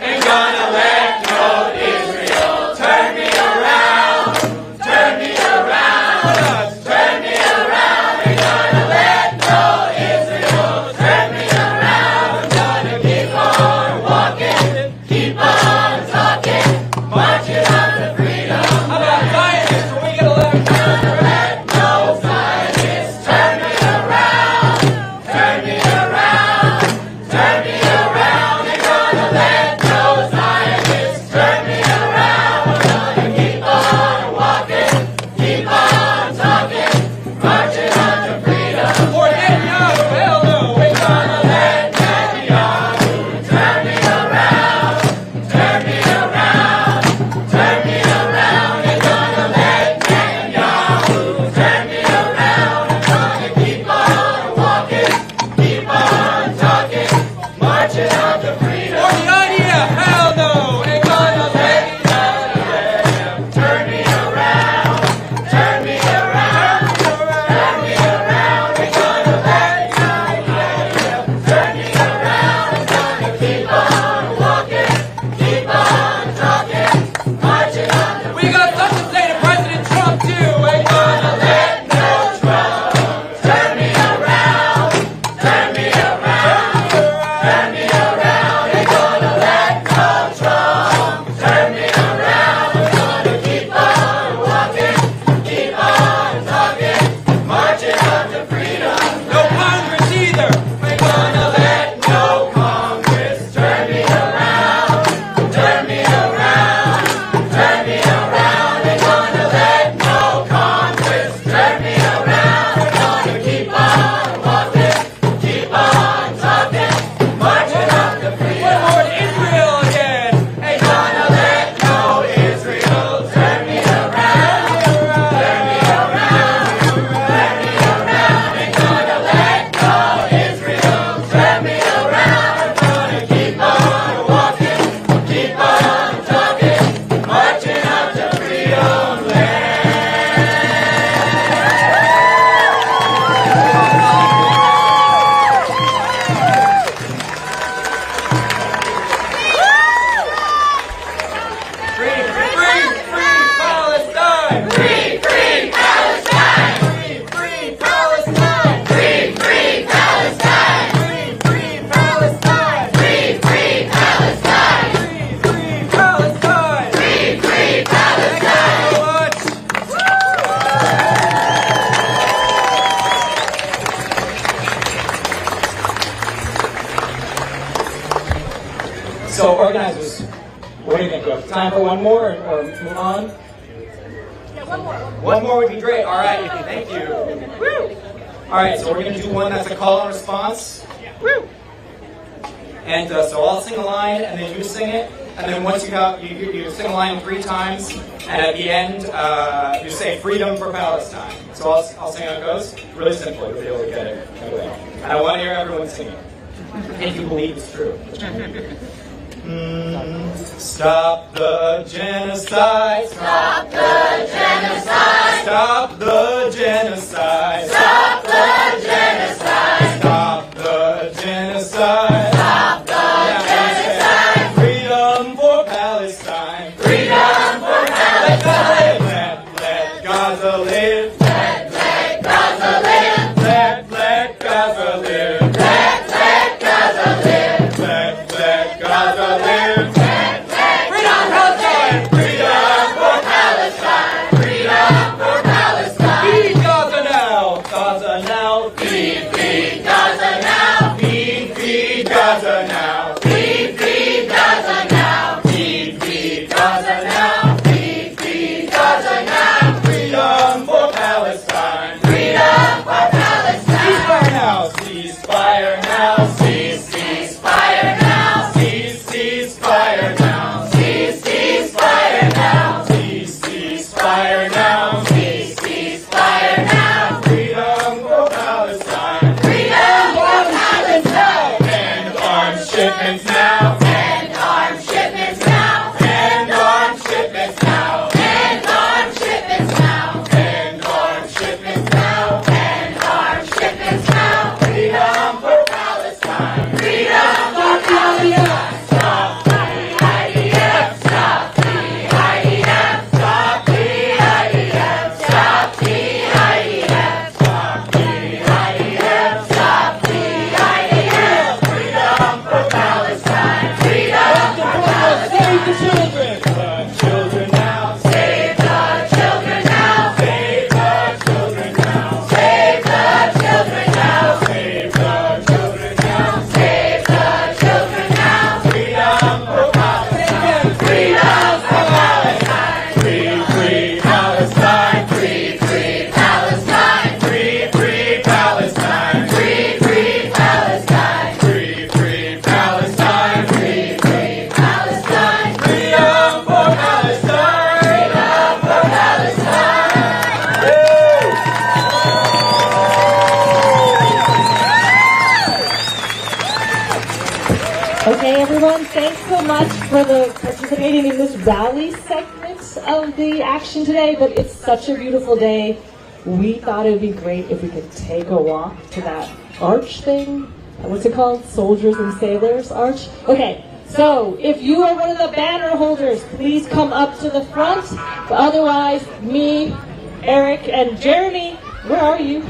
[SPEAKER 8] Ain't gonna let no Israel turn me around, turn me around, turn me around. Ain't gonna let no Israel turn me around. Gonna keep on walking, keep on talking, marching up to freedom. How about Zionists? Are we gonna let no Zionists turn me around, turn me around, turn me around. Ain't gonna let no Zionists turn me around. We're gonna keep on walking, keep on talking, marching on to freedom. Or Netanyahu, hell no. Ain't gonna let Netanyahu turn me around, turn me around, turn me around. Ain't gonna let Netanyahu turn me around. I'm gonna keep on walking, keep on talking, marching on to freedom. Or the idea, hell no. Ain't gonna let them turn me around, turn me around, turn me around. Ain't gonna let them turn me around. I'm gonna keep on walking, keep on talking, marching on to freedom. We got such a say to President Trump too. Ain't gonna let no Trump turn me around, turn me around, turn me around. Ain't gonna let no Trump turn me around. We're gonna keep on walking, keep on talking, marching on to freedom. No Congress either. Ain't gonna let no Congress turn me around, turn me around, turn me around. Ain't gonna let no Congress turn me around. We're gonna keep on walking, keep on talking, marching on to freedom. One more to Israel again. Ain't gonna let no Israel turn me around, turn me around, turn me around. Ain't gonna let no Israel turn me around. I'm gonna keep on walking, keep on talking, marching up to freedom land. Free, free, free Palestine! Free, free Palestine! Free, free Palestine! Free, free Palestine! Free, free Palestine! Free, free Palestine! Free, free Palestine! Free, free Palestine! Thank you so much!
[SPEAKER 10] So, organizers, what do you think? Time for one more or move on? One more would be great. All right, thank you. Woo! All right, so we're going to do one that's a call and response. Woo! And so I'll sing a line, and then you sing it. And then once you sing a line 3 times, and at the end, you say freedom for Palestine. So I'll sing how it goes. Really simple. You'll be able to get it. And I want to hear everyone sing it. If you believe it's true. Stop the genocide.
[SPEAKER 8] Stop the genocide.
[SPEAKER 10] Stop the genocide.
[SPEAKER 8] Stop the genocide.
[SPEAKER 10] Stop the genocide.
[SPEAKER 8] Stop the genocide.
[SPEAKER 10] Freedom for Palestine.
[SPEAKER 8] Freedom for Palestine.
[SPEAKER 10] Let Gaza live.
[SPEAKER 8] Let Gaza live.
[SPEAKER 10] Let Gaza live.
[SPEAKER 8] Let Gaza live.
[SPEAKER 10] Let Gaza live.
[SPEAKER 8] Freedom for Palestine. Freedom for Palestine.
[SPEAKER 10] Feed Gaza now. Gaza now.
[SPEAKER 8] Feed Gaza now.
[SPEAKER 10] Feed Gaza now.
[SPEAKER 8] Feed Gaza now.
[SPEAKER 10] Feed Gaza now.
[SPEAKER 8] Feed Gaza now.
[SPEAKER 10] Freedom for Palestine.
[SPEAKER 8] Freedom for Palestine.
[SPEAKER 10] Ceasefire now. Ceasefire now.
[SPEAKER 8] Ceasefire now.
[SPEAKER 10] Ceasefire now.
[SPEAKER 8] Ceasefire now.
[SPEAKER 10] Ceasefire now.
[SPEAKER 8] Ceasefire now.
[SPEAKER 10] Freedom for Palestine.
[SPEAKER 8] Freedom for Palestine.
[SPEAKER 10] End arms shipments now.
[SPEAKER 8] End arms shipments now.
[SPEAKER 10] End arms shipments now.
[SPEAKER 8] End arms shipments now.
[SPEAKER 10] End arms shipments now.
[SPEAKER 8] End arms shipments now.
[SPEAKER 10] Freedom for Palestine.
[SPEAKER 8] Freedom for Palestine.
[SPEAKER 10] Stop the
[SPEAKER 8] IDF. Stop the IDF.
[SPEAKER 10] Stop the
[SPEAKER 8] IDF. Stop the IDF.
[SPEAKER 10] Stop the IDF.
[SPEAKER 8] Stop the IDF.
[SPEAKER 10] Freedom for Palestine.
[SPEAKER 8] Freedom for Palestine.
[SPEAKER 10] Save the children. The children now.
[SPEAKER 8] Save the children now.
[SPEAKER 10] Save the children now.
[SPEAKER 8] Save the children now.
[SPEAKER 10] Save the children now.
[SPEAKER 8] Save the children now.
[SPEAKER 10] Freedom for Palestine.
[SPEAKER 8] Freedom for Palestine.
[SPEAKER 10] Free Palestine.
[SPEAKER 8] Free Palestine.
[SPEAKER 10] Free Palestine.
[SPEAKER 8] Free Palestine.
[SPEAKER 10] Free Palestine.
[SPEAKER 8] Free Palestine.
[SPEAKER 10] Freedom for Palestine.
[SPEAKER 8] Freedom for Palestine.
[SPEAKER 4] Okay, everyone, thanks so much for participating in this rally segment of the action today, but it's such a beautiful day. We thought it would be great if we could take a walk to that arch thing. What's it called? Soldiers and Sailors Arch? Okay, so if you are one of the banner holders, please come up to the front. But otherwise, me, Eric, and Jeremy, where are you?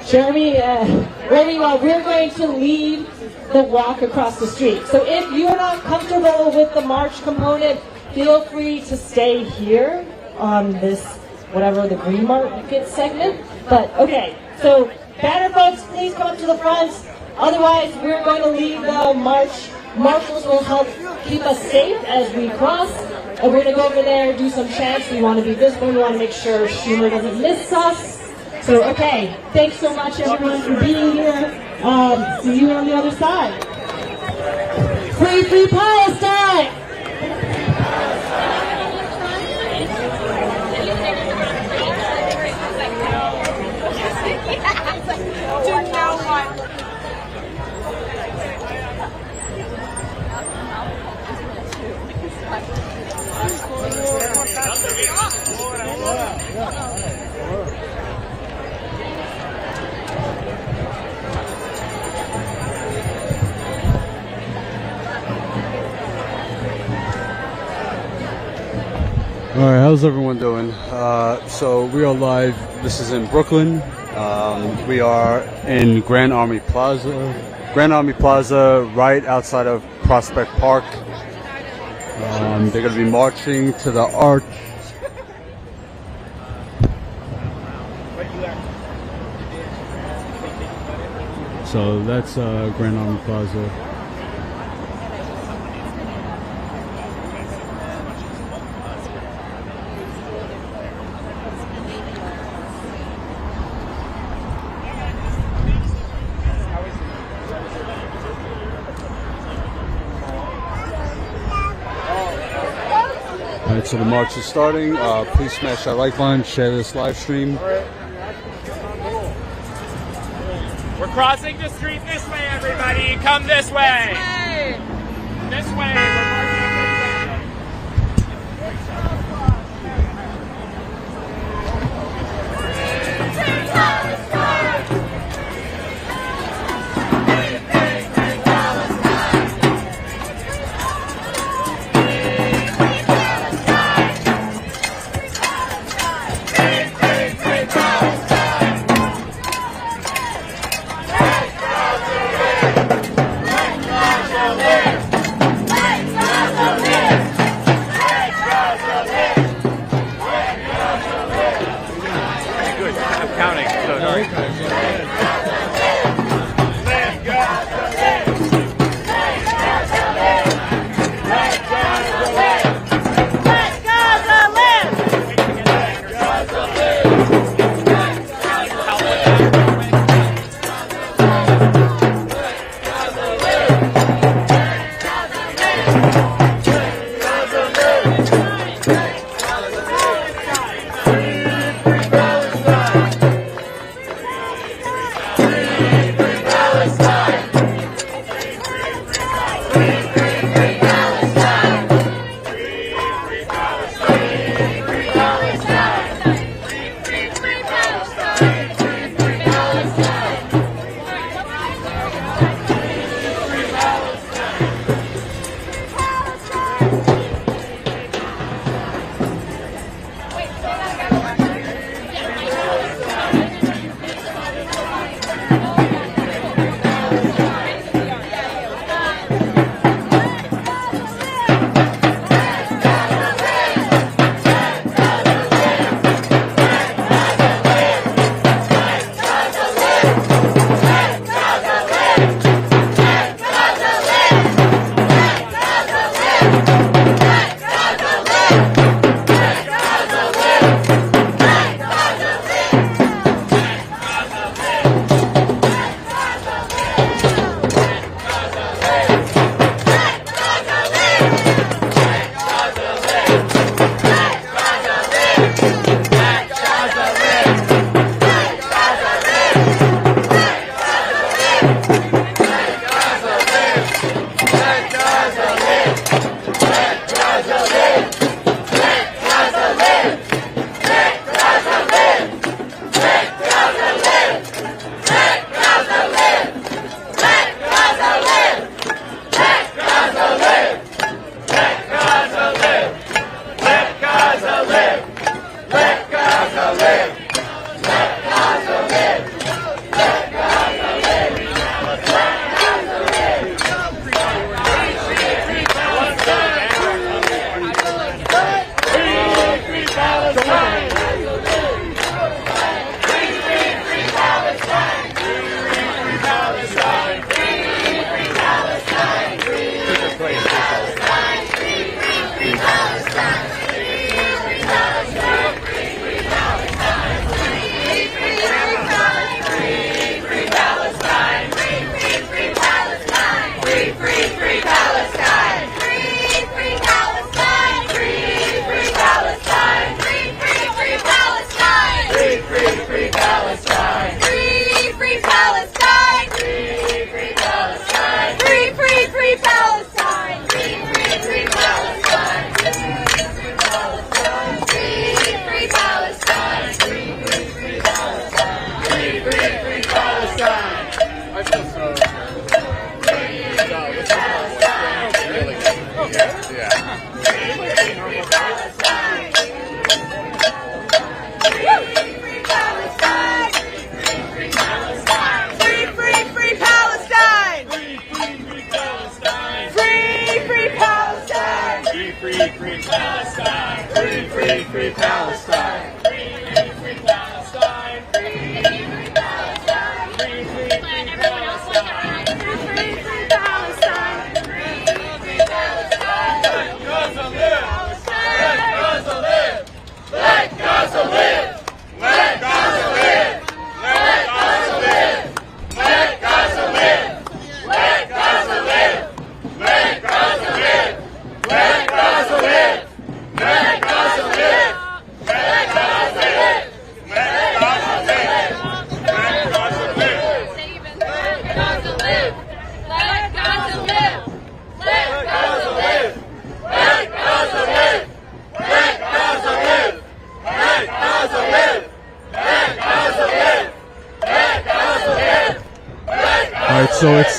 [SPEAKER 4] Jeremy, wherever you are, we're going to lead the walk across the street. So if you're not comfortable with the march component, feel free to stay here on this, whatever the green market segment. But okay, so banner folks, please come up to the front. Otherwise, we're going to lead the march. Marshals will help keep us safe as we cross. And we're going to go over there, do some chants. We want to be visible. We want to make sure Schumer doesn't miss us. So, okay, thanks so much, everyone, for being here. See you on the other side. Free Palestine!
[SPEAKER 11] All right, how's everyone doing? So we are live. This is in Brooklyn. We are in Grand Army Plaza, right outside of Prospect Park. They're going to be marching to the arch. So that's Grand Army Plaza. Alright, so the march is starting. Please smash that like button, share this live stream.
[SPEAKER 12] We're crossing the street this way, everybody. Come this way.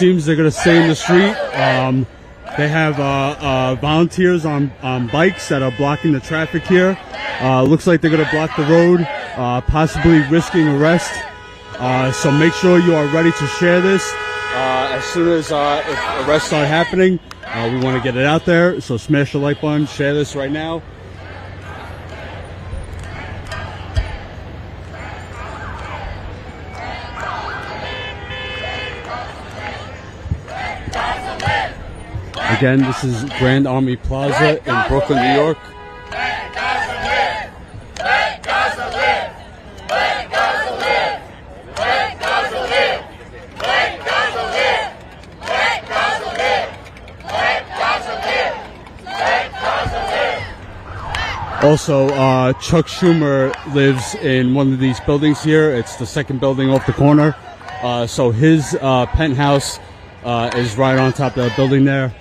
[SPEAKER 11] seems they're going to stay in the street. They have volunteers on bikes that are blocking the traffic here. Looks like they're going to block the road, possibly risking arrest. So make sure you are ready to share this. As soon as if arrests start happening, we want to get it out there. So smash the like button, share this right now. Again, this is Grand Army Plaza in Brooklyn, New York.
[SPEAKER 8] Let Gaza live! Let Gaza live! Let Gaza live! Let Gaza live! Let Gaza live! Let Gaza live! Let Gaza live! Let Gaza live!
[SPEAKER 11] Also, Chuck Schumer lives in one of these buildings here. It's the second building off the corner. So his penthouse is right on top of the building there.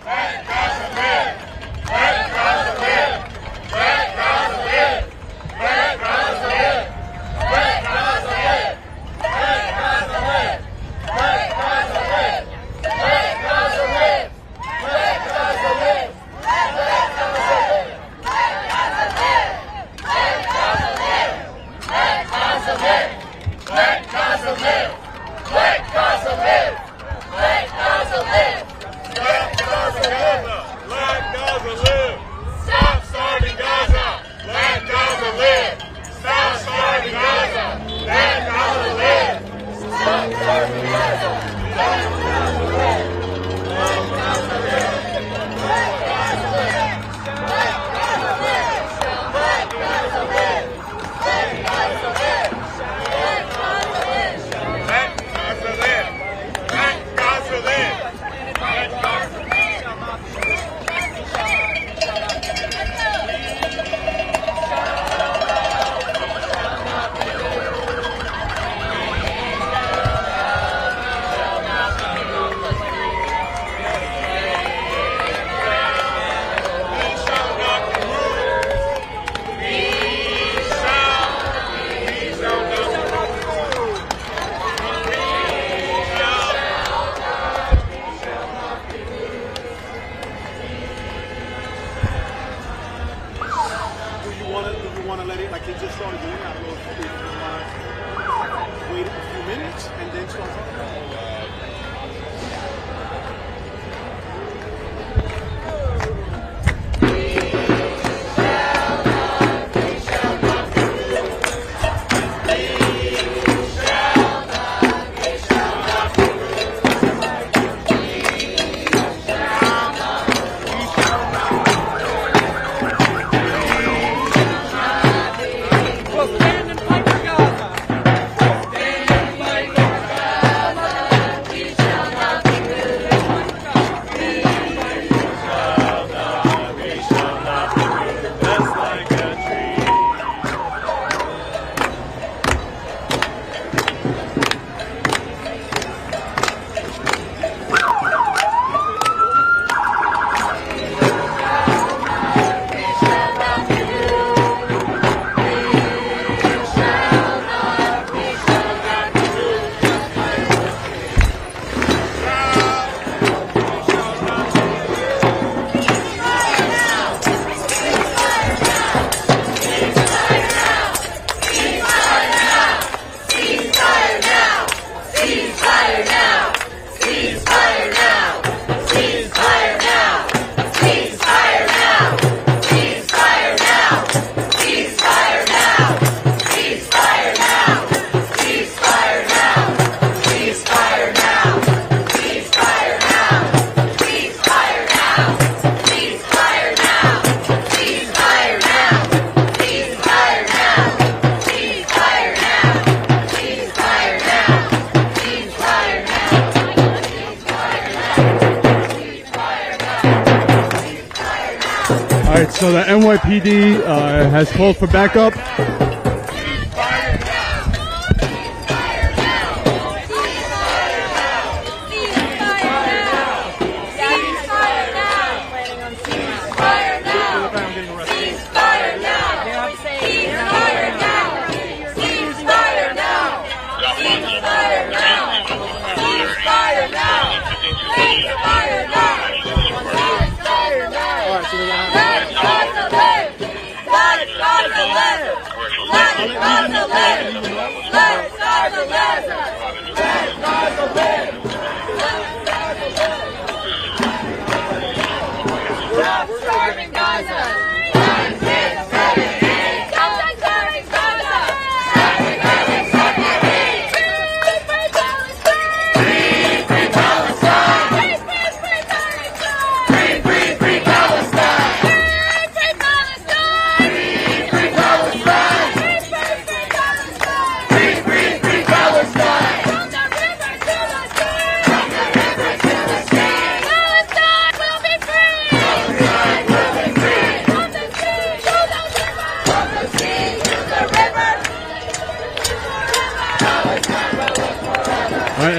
[SPEAKER 11] So the NYPD has called for backup.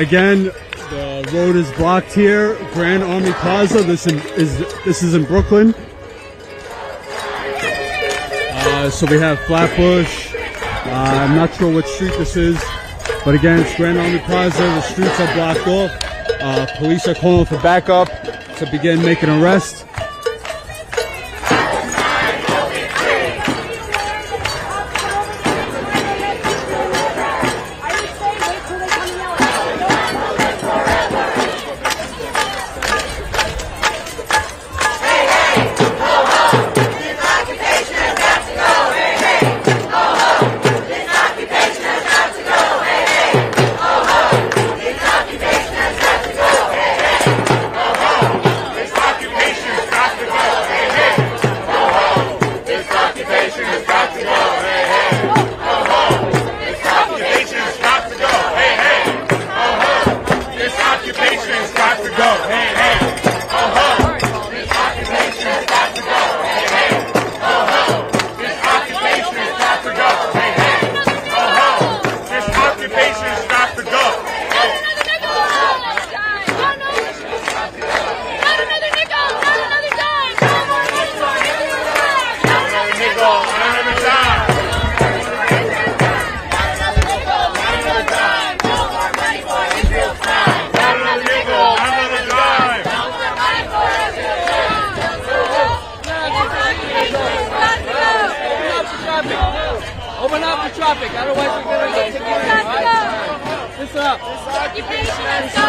[SPEAKER 11] again, the road is blocked here. Grand Army Plaza. This is in Brooklyn. So we have Flatbush. I'm not sure what street this is, but again, it's Grand Army Plaza. The streets are blocked off. Police are calling for backup to begin making arrests.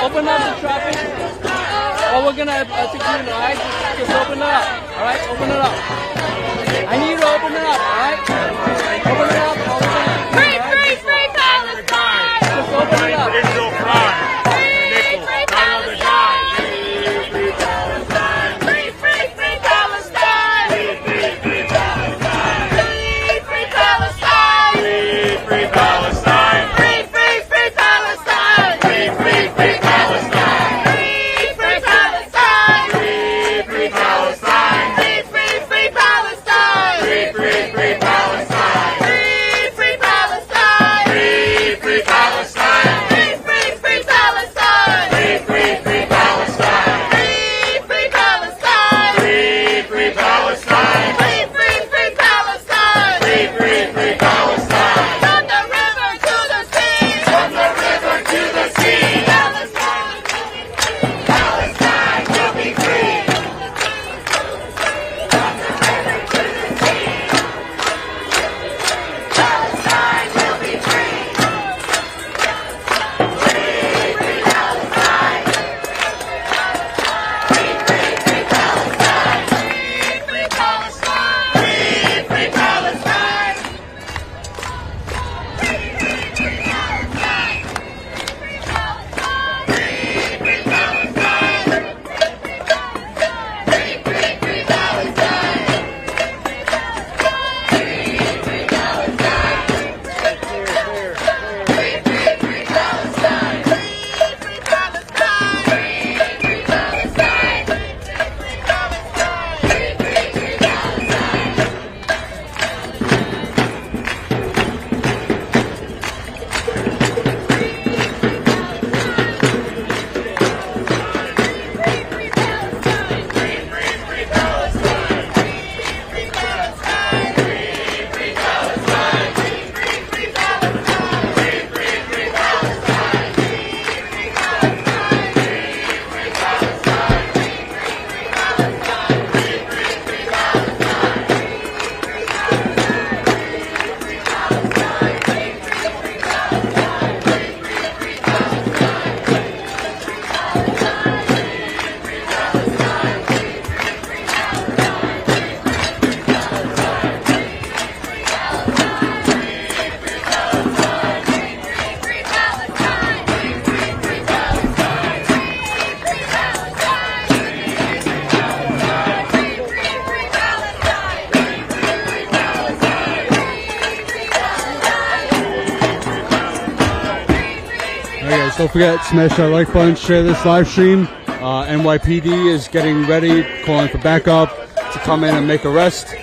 [SPEAKER 12] Open up the traffic. Oh, we're gonna take you in, alright? Just open it up, alright? Open it up. I need you to open it up, alright? Open it up. Free, free, free Palestine! Just open it up. Free, free Palestine! Free, free Palestine! Free, free, free Palestine! Free, free Palestine! Free, free Palestine! Free, free Palestine! Free, free, free Palestine! Free, free, free Palestine! Free, free Palestine! Free, free Palestine! Free, free, free Palestine! Free, free, free Palestine! Free, free Palestine! Free, free Palestine! Free, free, free Palestine! Free, free, free Palestine! Free, free Palestine! Free, free Palestine! Free, free, free Palestine! Free, free, free Palestine! From the river to the sea! From the river to the sea! Palestine! Palestine will be free! Palestine will be free! Free, free Palestine! Free, free, free Palestine! Free, free Palestine! Free, free Palestine! Free, free, free Palestine! Free, free Palestine! Free, free Palestine! Free, free, free Palestine!
[SPEAKER 11] Don't forget, smash that like button, share this live stream. NYPD is getting ready, calling for backup to come in and make arrests.
[SPEAKER 8] Free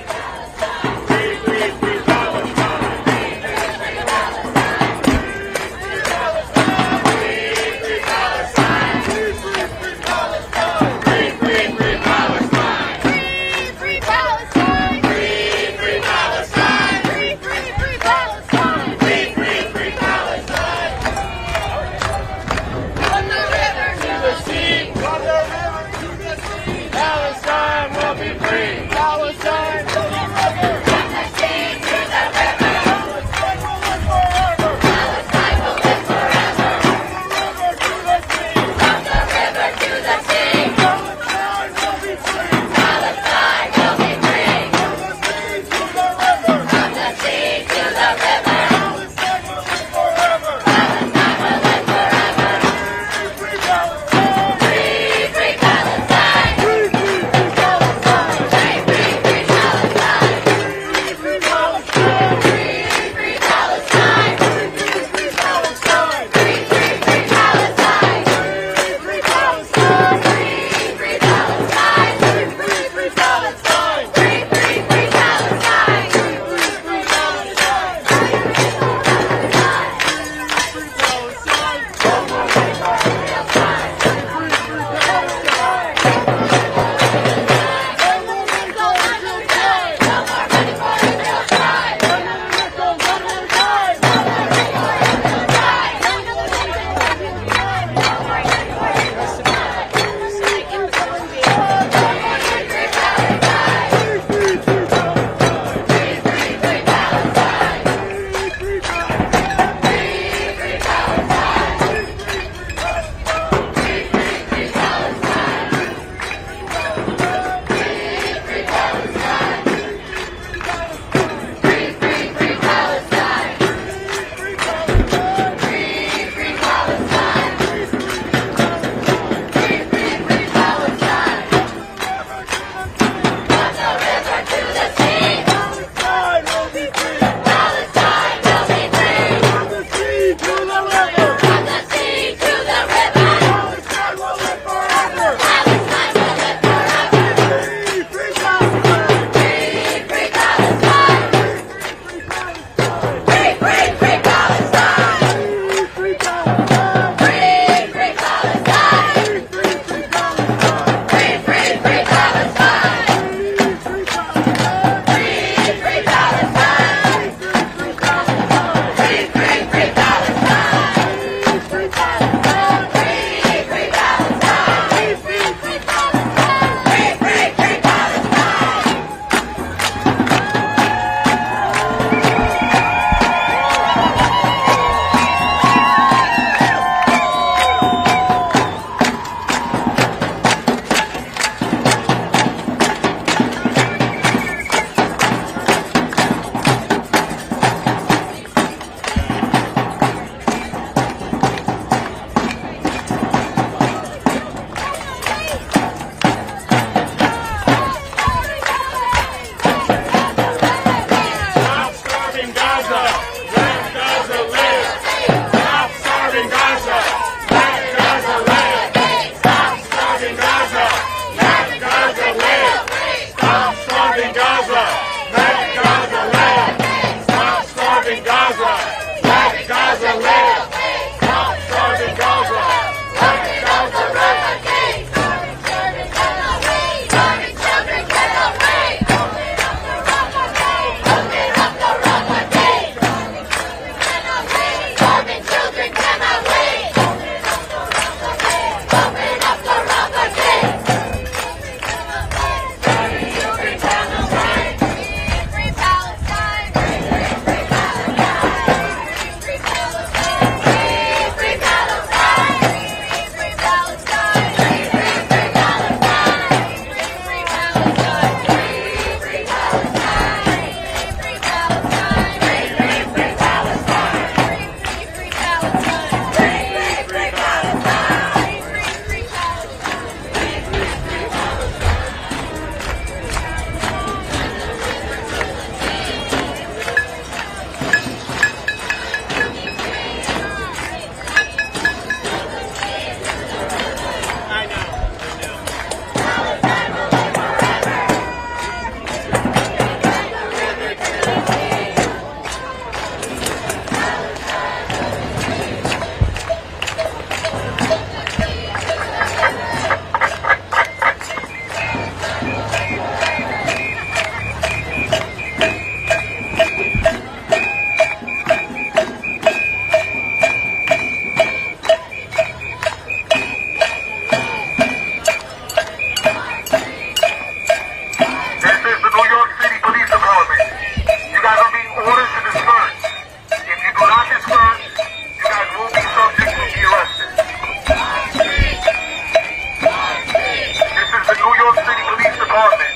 [SPEAKER 13] department.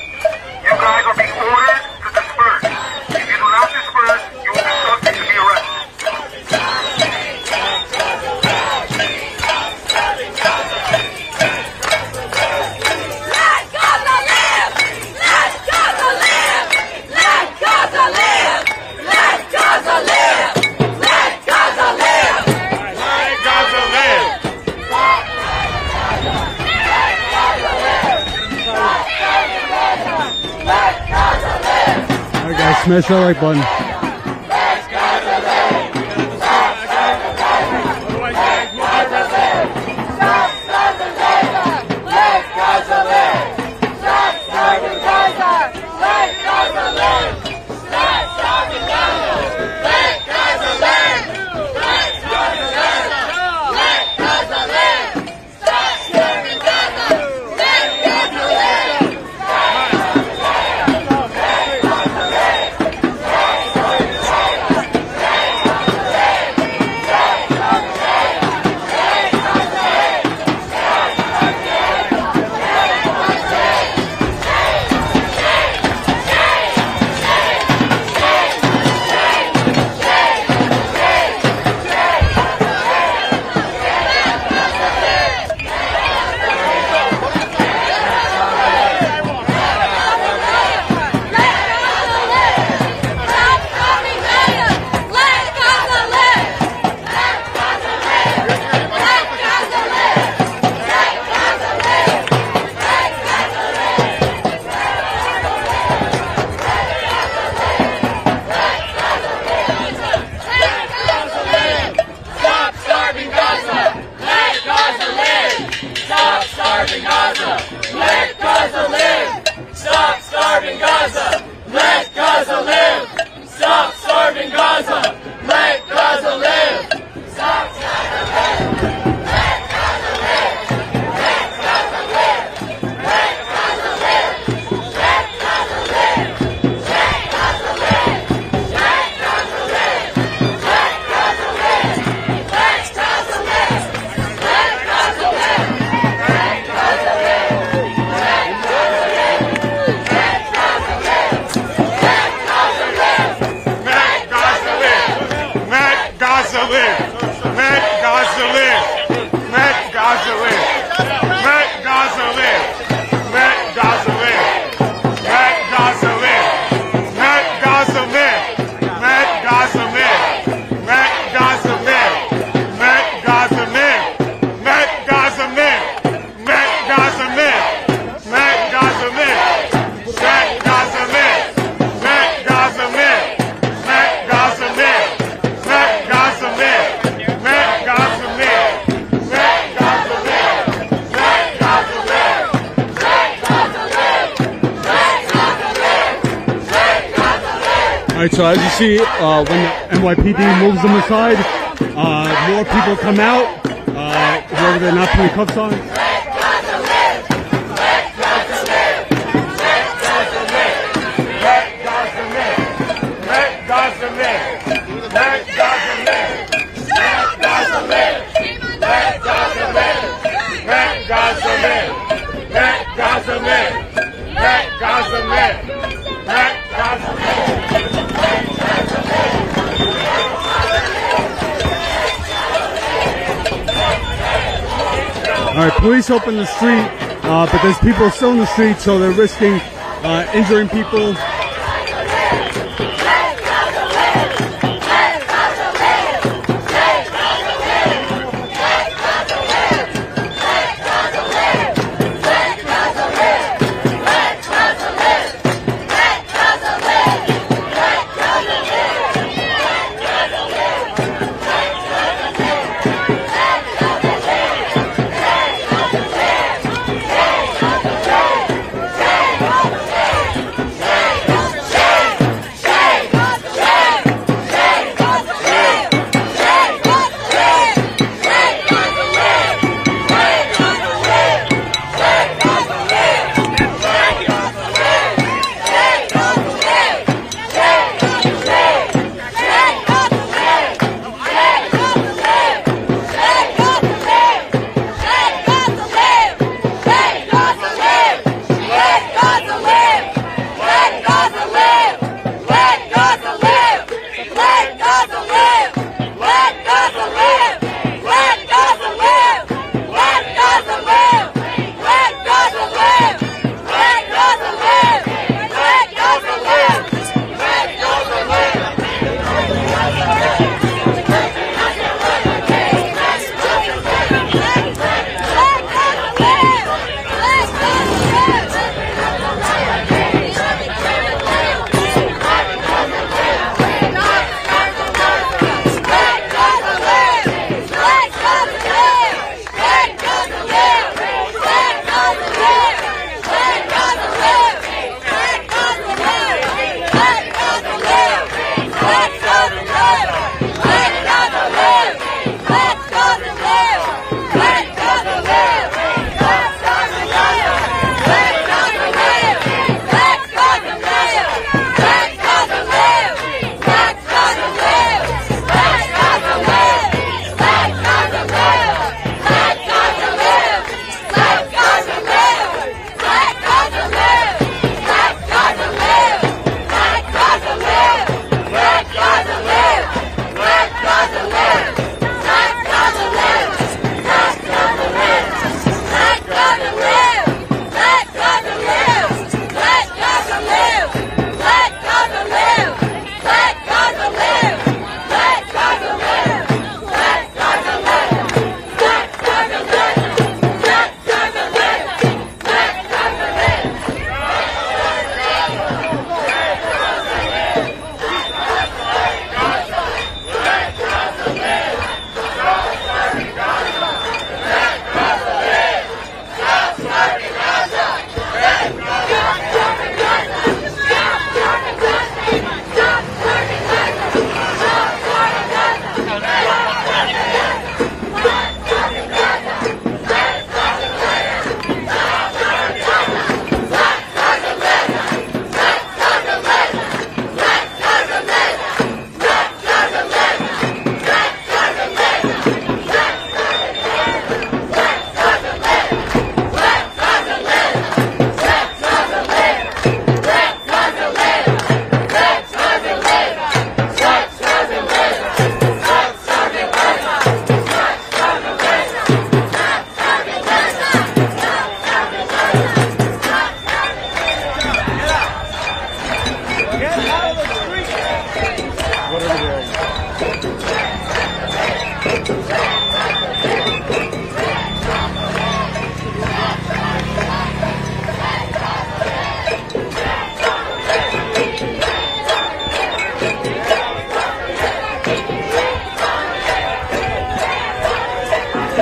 [SPEAKER 13] You guys are being ordered to disperse. If you do not disperse, you will be subject to be arrested.
[SPEAKER 11] Alright guys, smash that like button. Alright, so as you see, when the NYPD moves them aside, more people come out, whoever they're not putting cuffs on. Alright, police open the street, but there's people still in the street, so they're risking injuring people.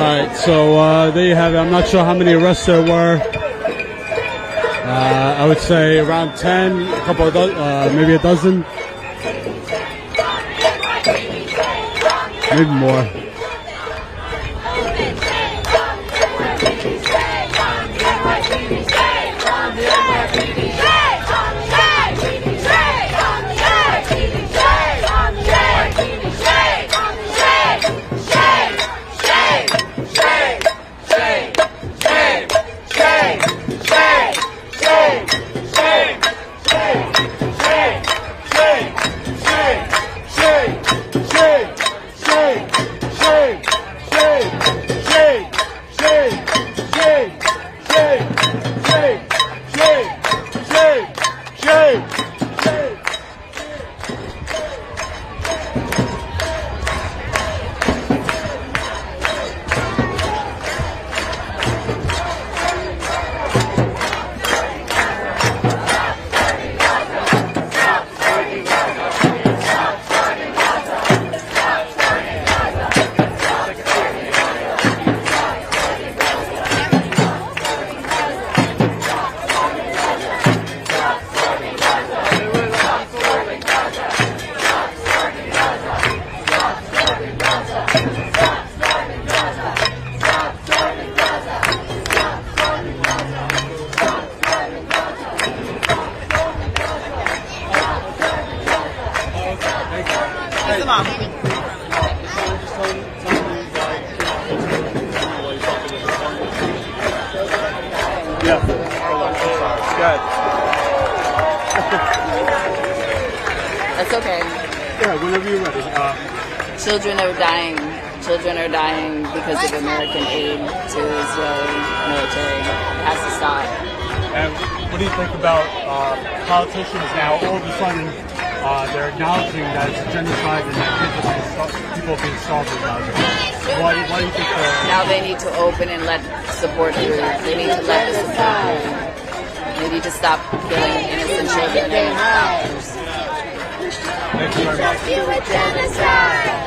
[SPEAKER 11] Alright, so there you have it. I'm not sure how many arrests there were. I would say around 10, a couple of maybe a dozen. Maybe more.
[SPEAKER 14] That's okay.
[SPEAKER 11] Yeah, whenever you're ready.
[SPEAKER 14] Children are dying. Children are dying because of American aid to the Israeli military. It has to stop.
[SPEAKER 11] And what do you think about politicians now all of a sudden they're acknowledging that it's a genocide and that people are being starved in Gaza? Why do you think
[SPEAKER 14] now they need to open and let support through. They need to let the support through. They need to stop killing innocent children and mothers.
[SPEAKER 11] Thank you very much.
[SPEAKER 9] You a genocide!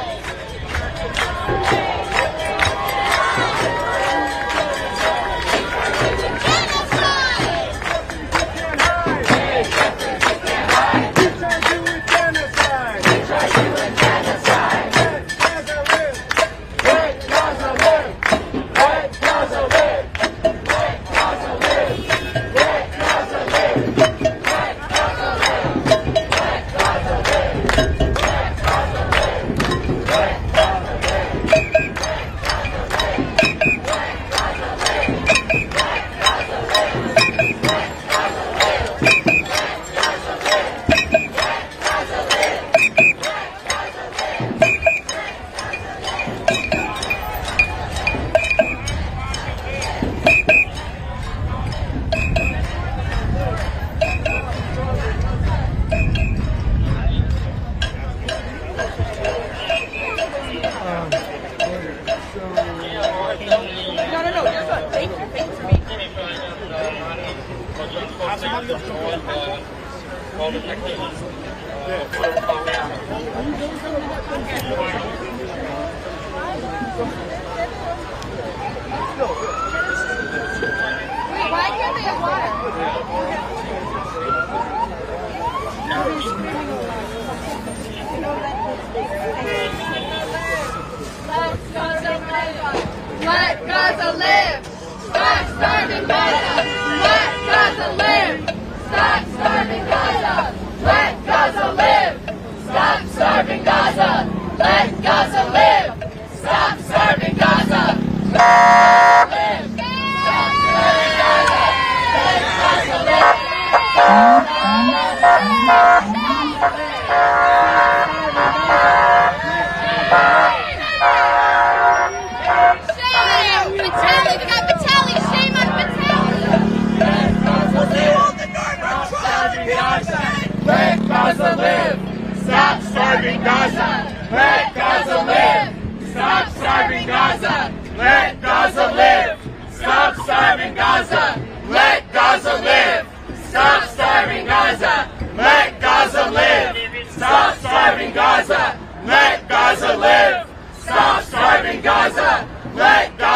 [SPEAKER 8] Let Gaza live! Stop starving Gaza! Let Gaza live! Stop starving Gaza! Let Gaza live! Stop starving Gaza! Let Gaza live! Stop starving Gaza! Live! Stop starving Gaza! Let Gaza live! Let Gaza live! Stop starving Gaza! Let Gaza live! Stop starving Gaza! Let Gaza live! Stop starving Gaza! Let Gaza live! Stop starving Gaza! Let Gaza live! Stop starving Gaza! Let Gaza live! Stop starving Gaza! Let Gaza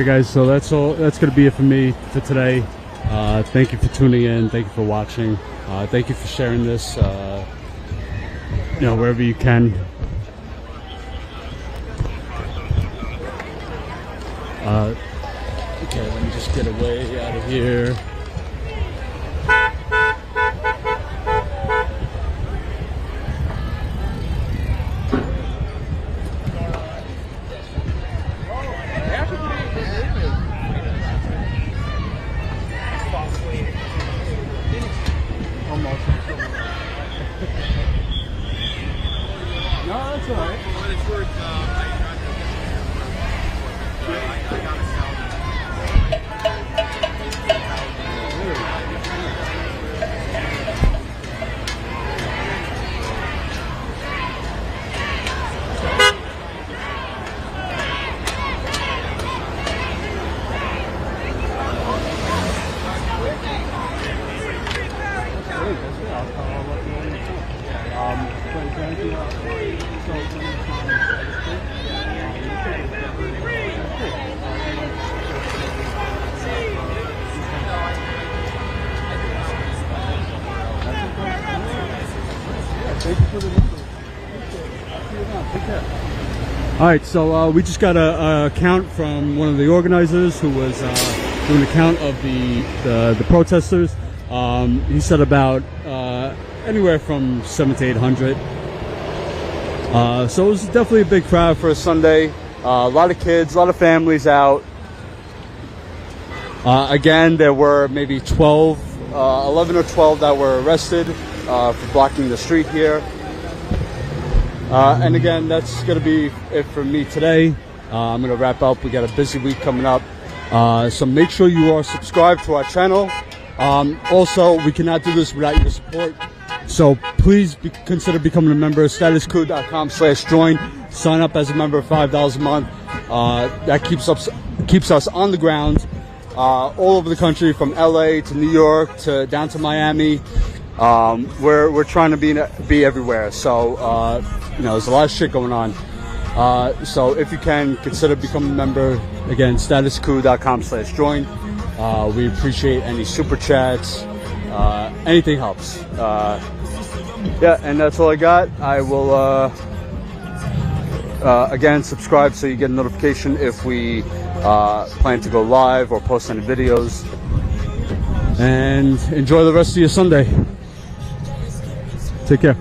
[SPEAKER 11] right, guys. So that's all. That's gonna be it for me for today. Thank you for tuning in. Thank you for watching. Thank you for sharing this. You know, wherever you can. Okay, let me just get away out of here. All right, so we just got a count from one of the organizers who was doing a count of the protesters. He said about anywhere from 700 to 800. So it was definitely a big crowd for a Sunday. A lot of kids, a lot of families out. Again, there were maybe 11 or 12 that were arrested for blocking the street here. And again, that's going to be it for me today. I'm going to wrap up. We got a busy week coming up. So make sure you are subscribed to our channel. Also, we cannot do this without your support. So please consider becoming a member. StatusCoup.com/join. Sign up as a member, $5 a month. That keeps us on the ground all over the country, from LA to New York to down to Miami. We're trying to be everywhere. So you know, there's a lot of shit going on. So if you can, consider becoming a member. Again, StatusCoup.com/join. We appreciate any super chats. Anything helps. Yeah, and that's all I got. I will again subscribe so you get a notification if we plan to go live or post any videos. And enjoy the rest of your Sunday. Take care.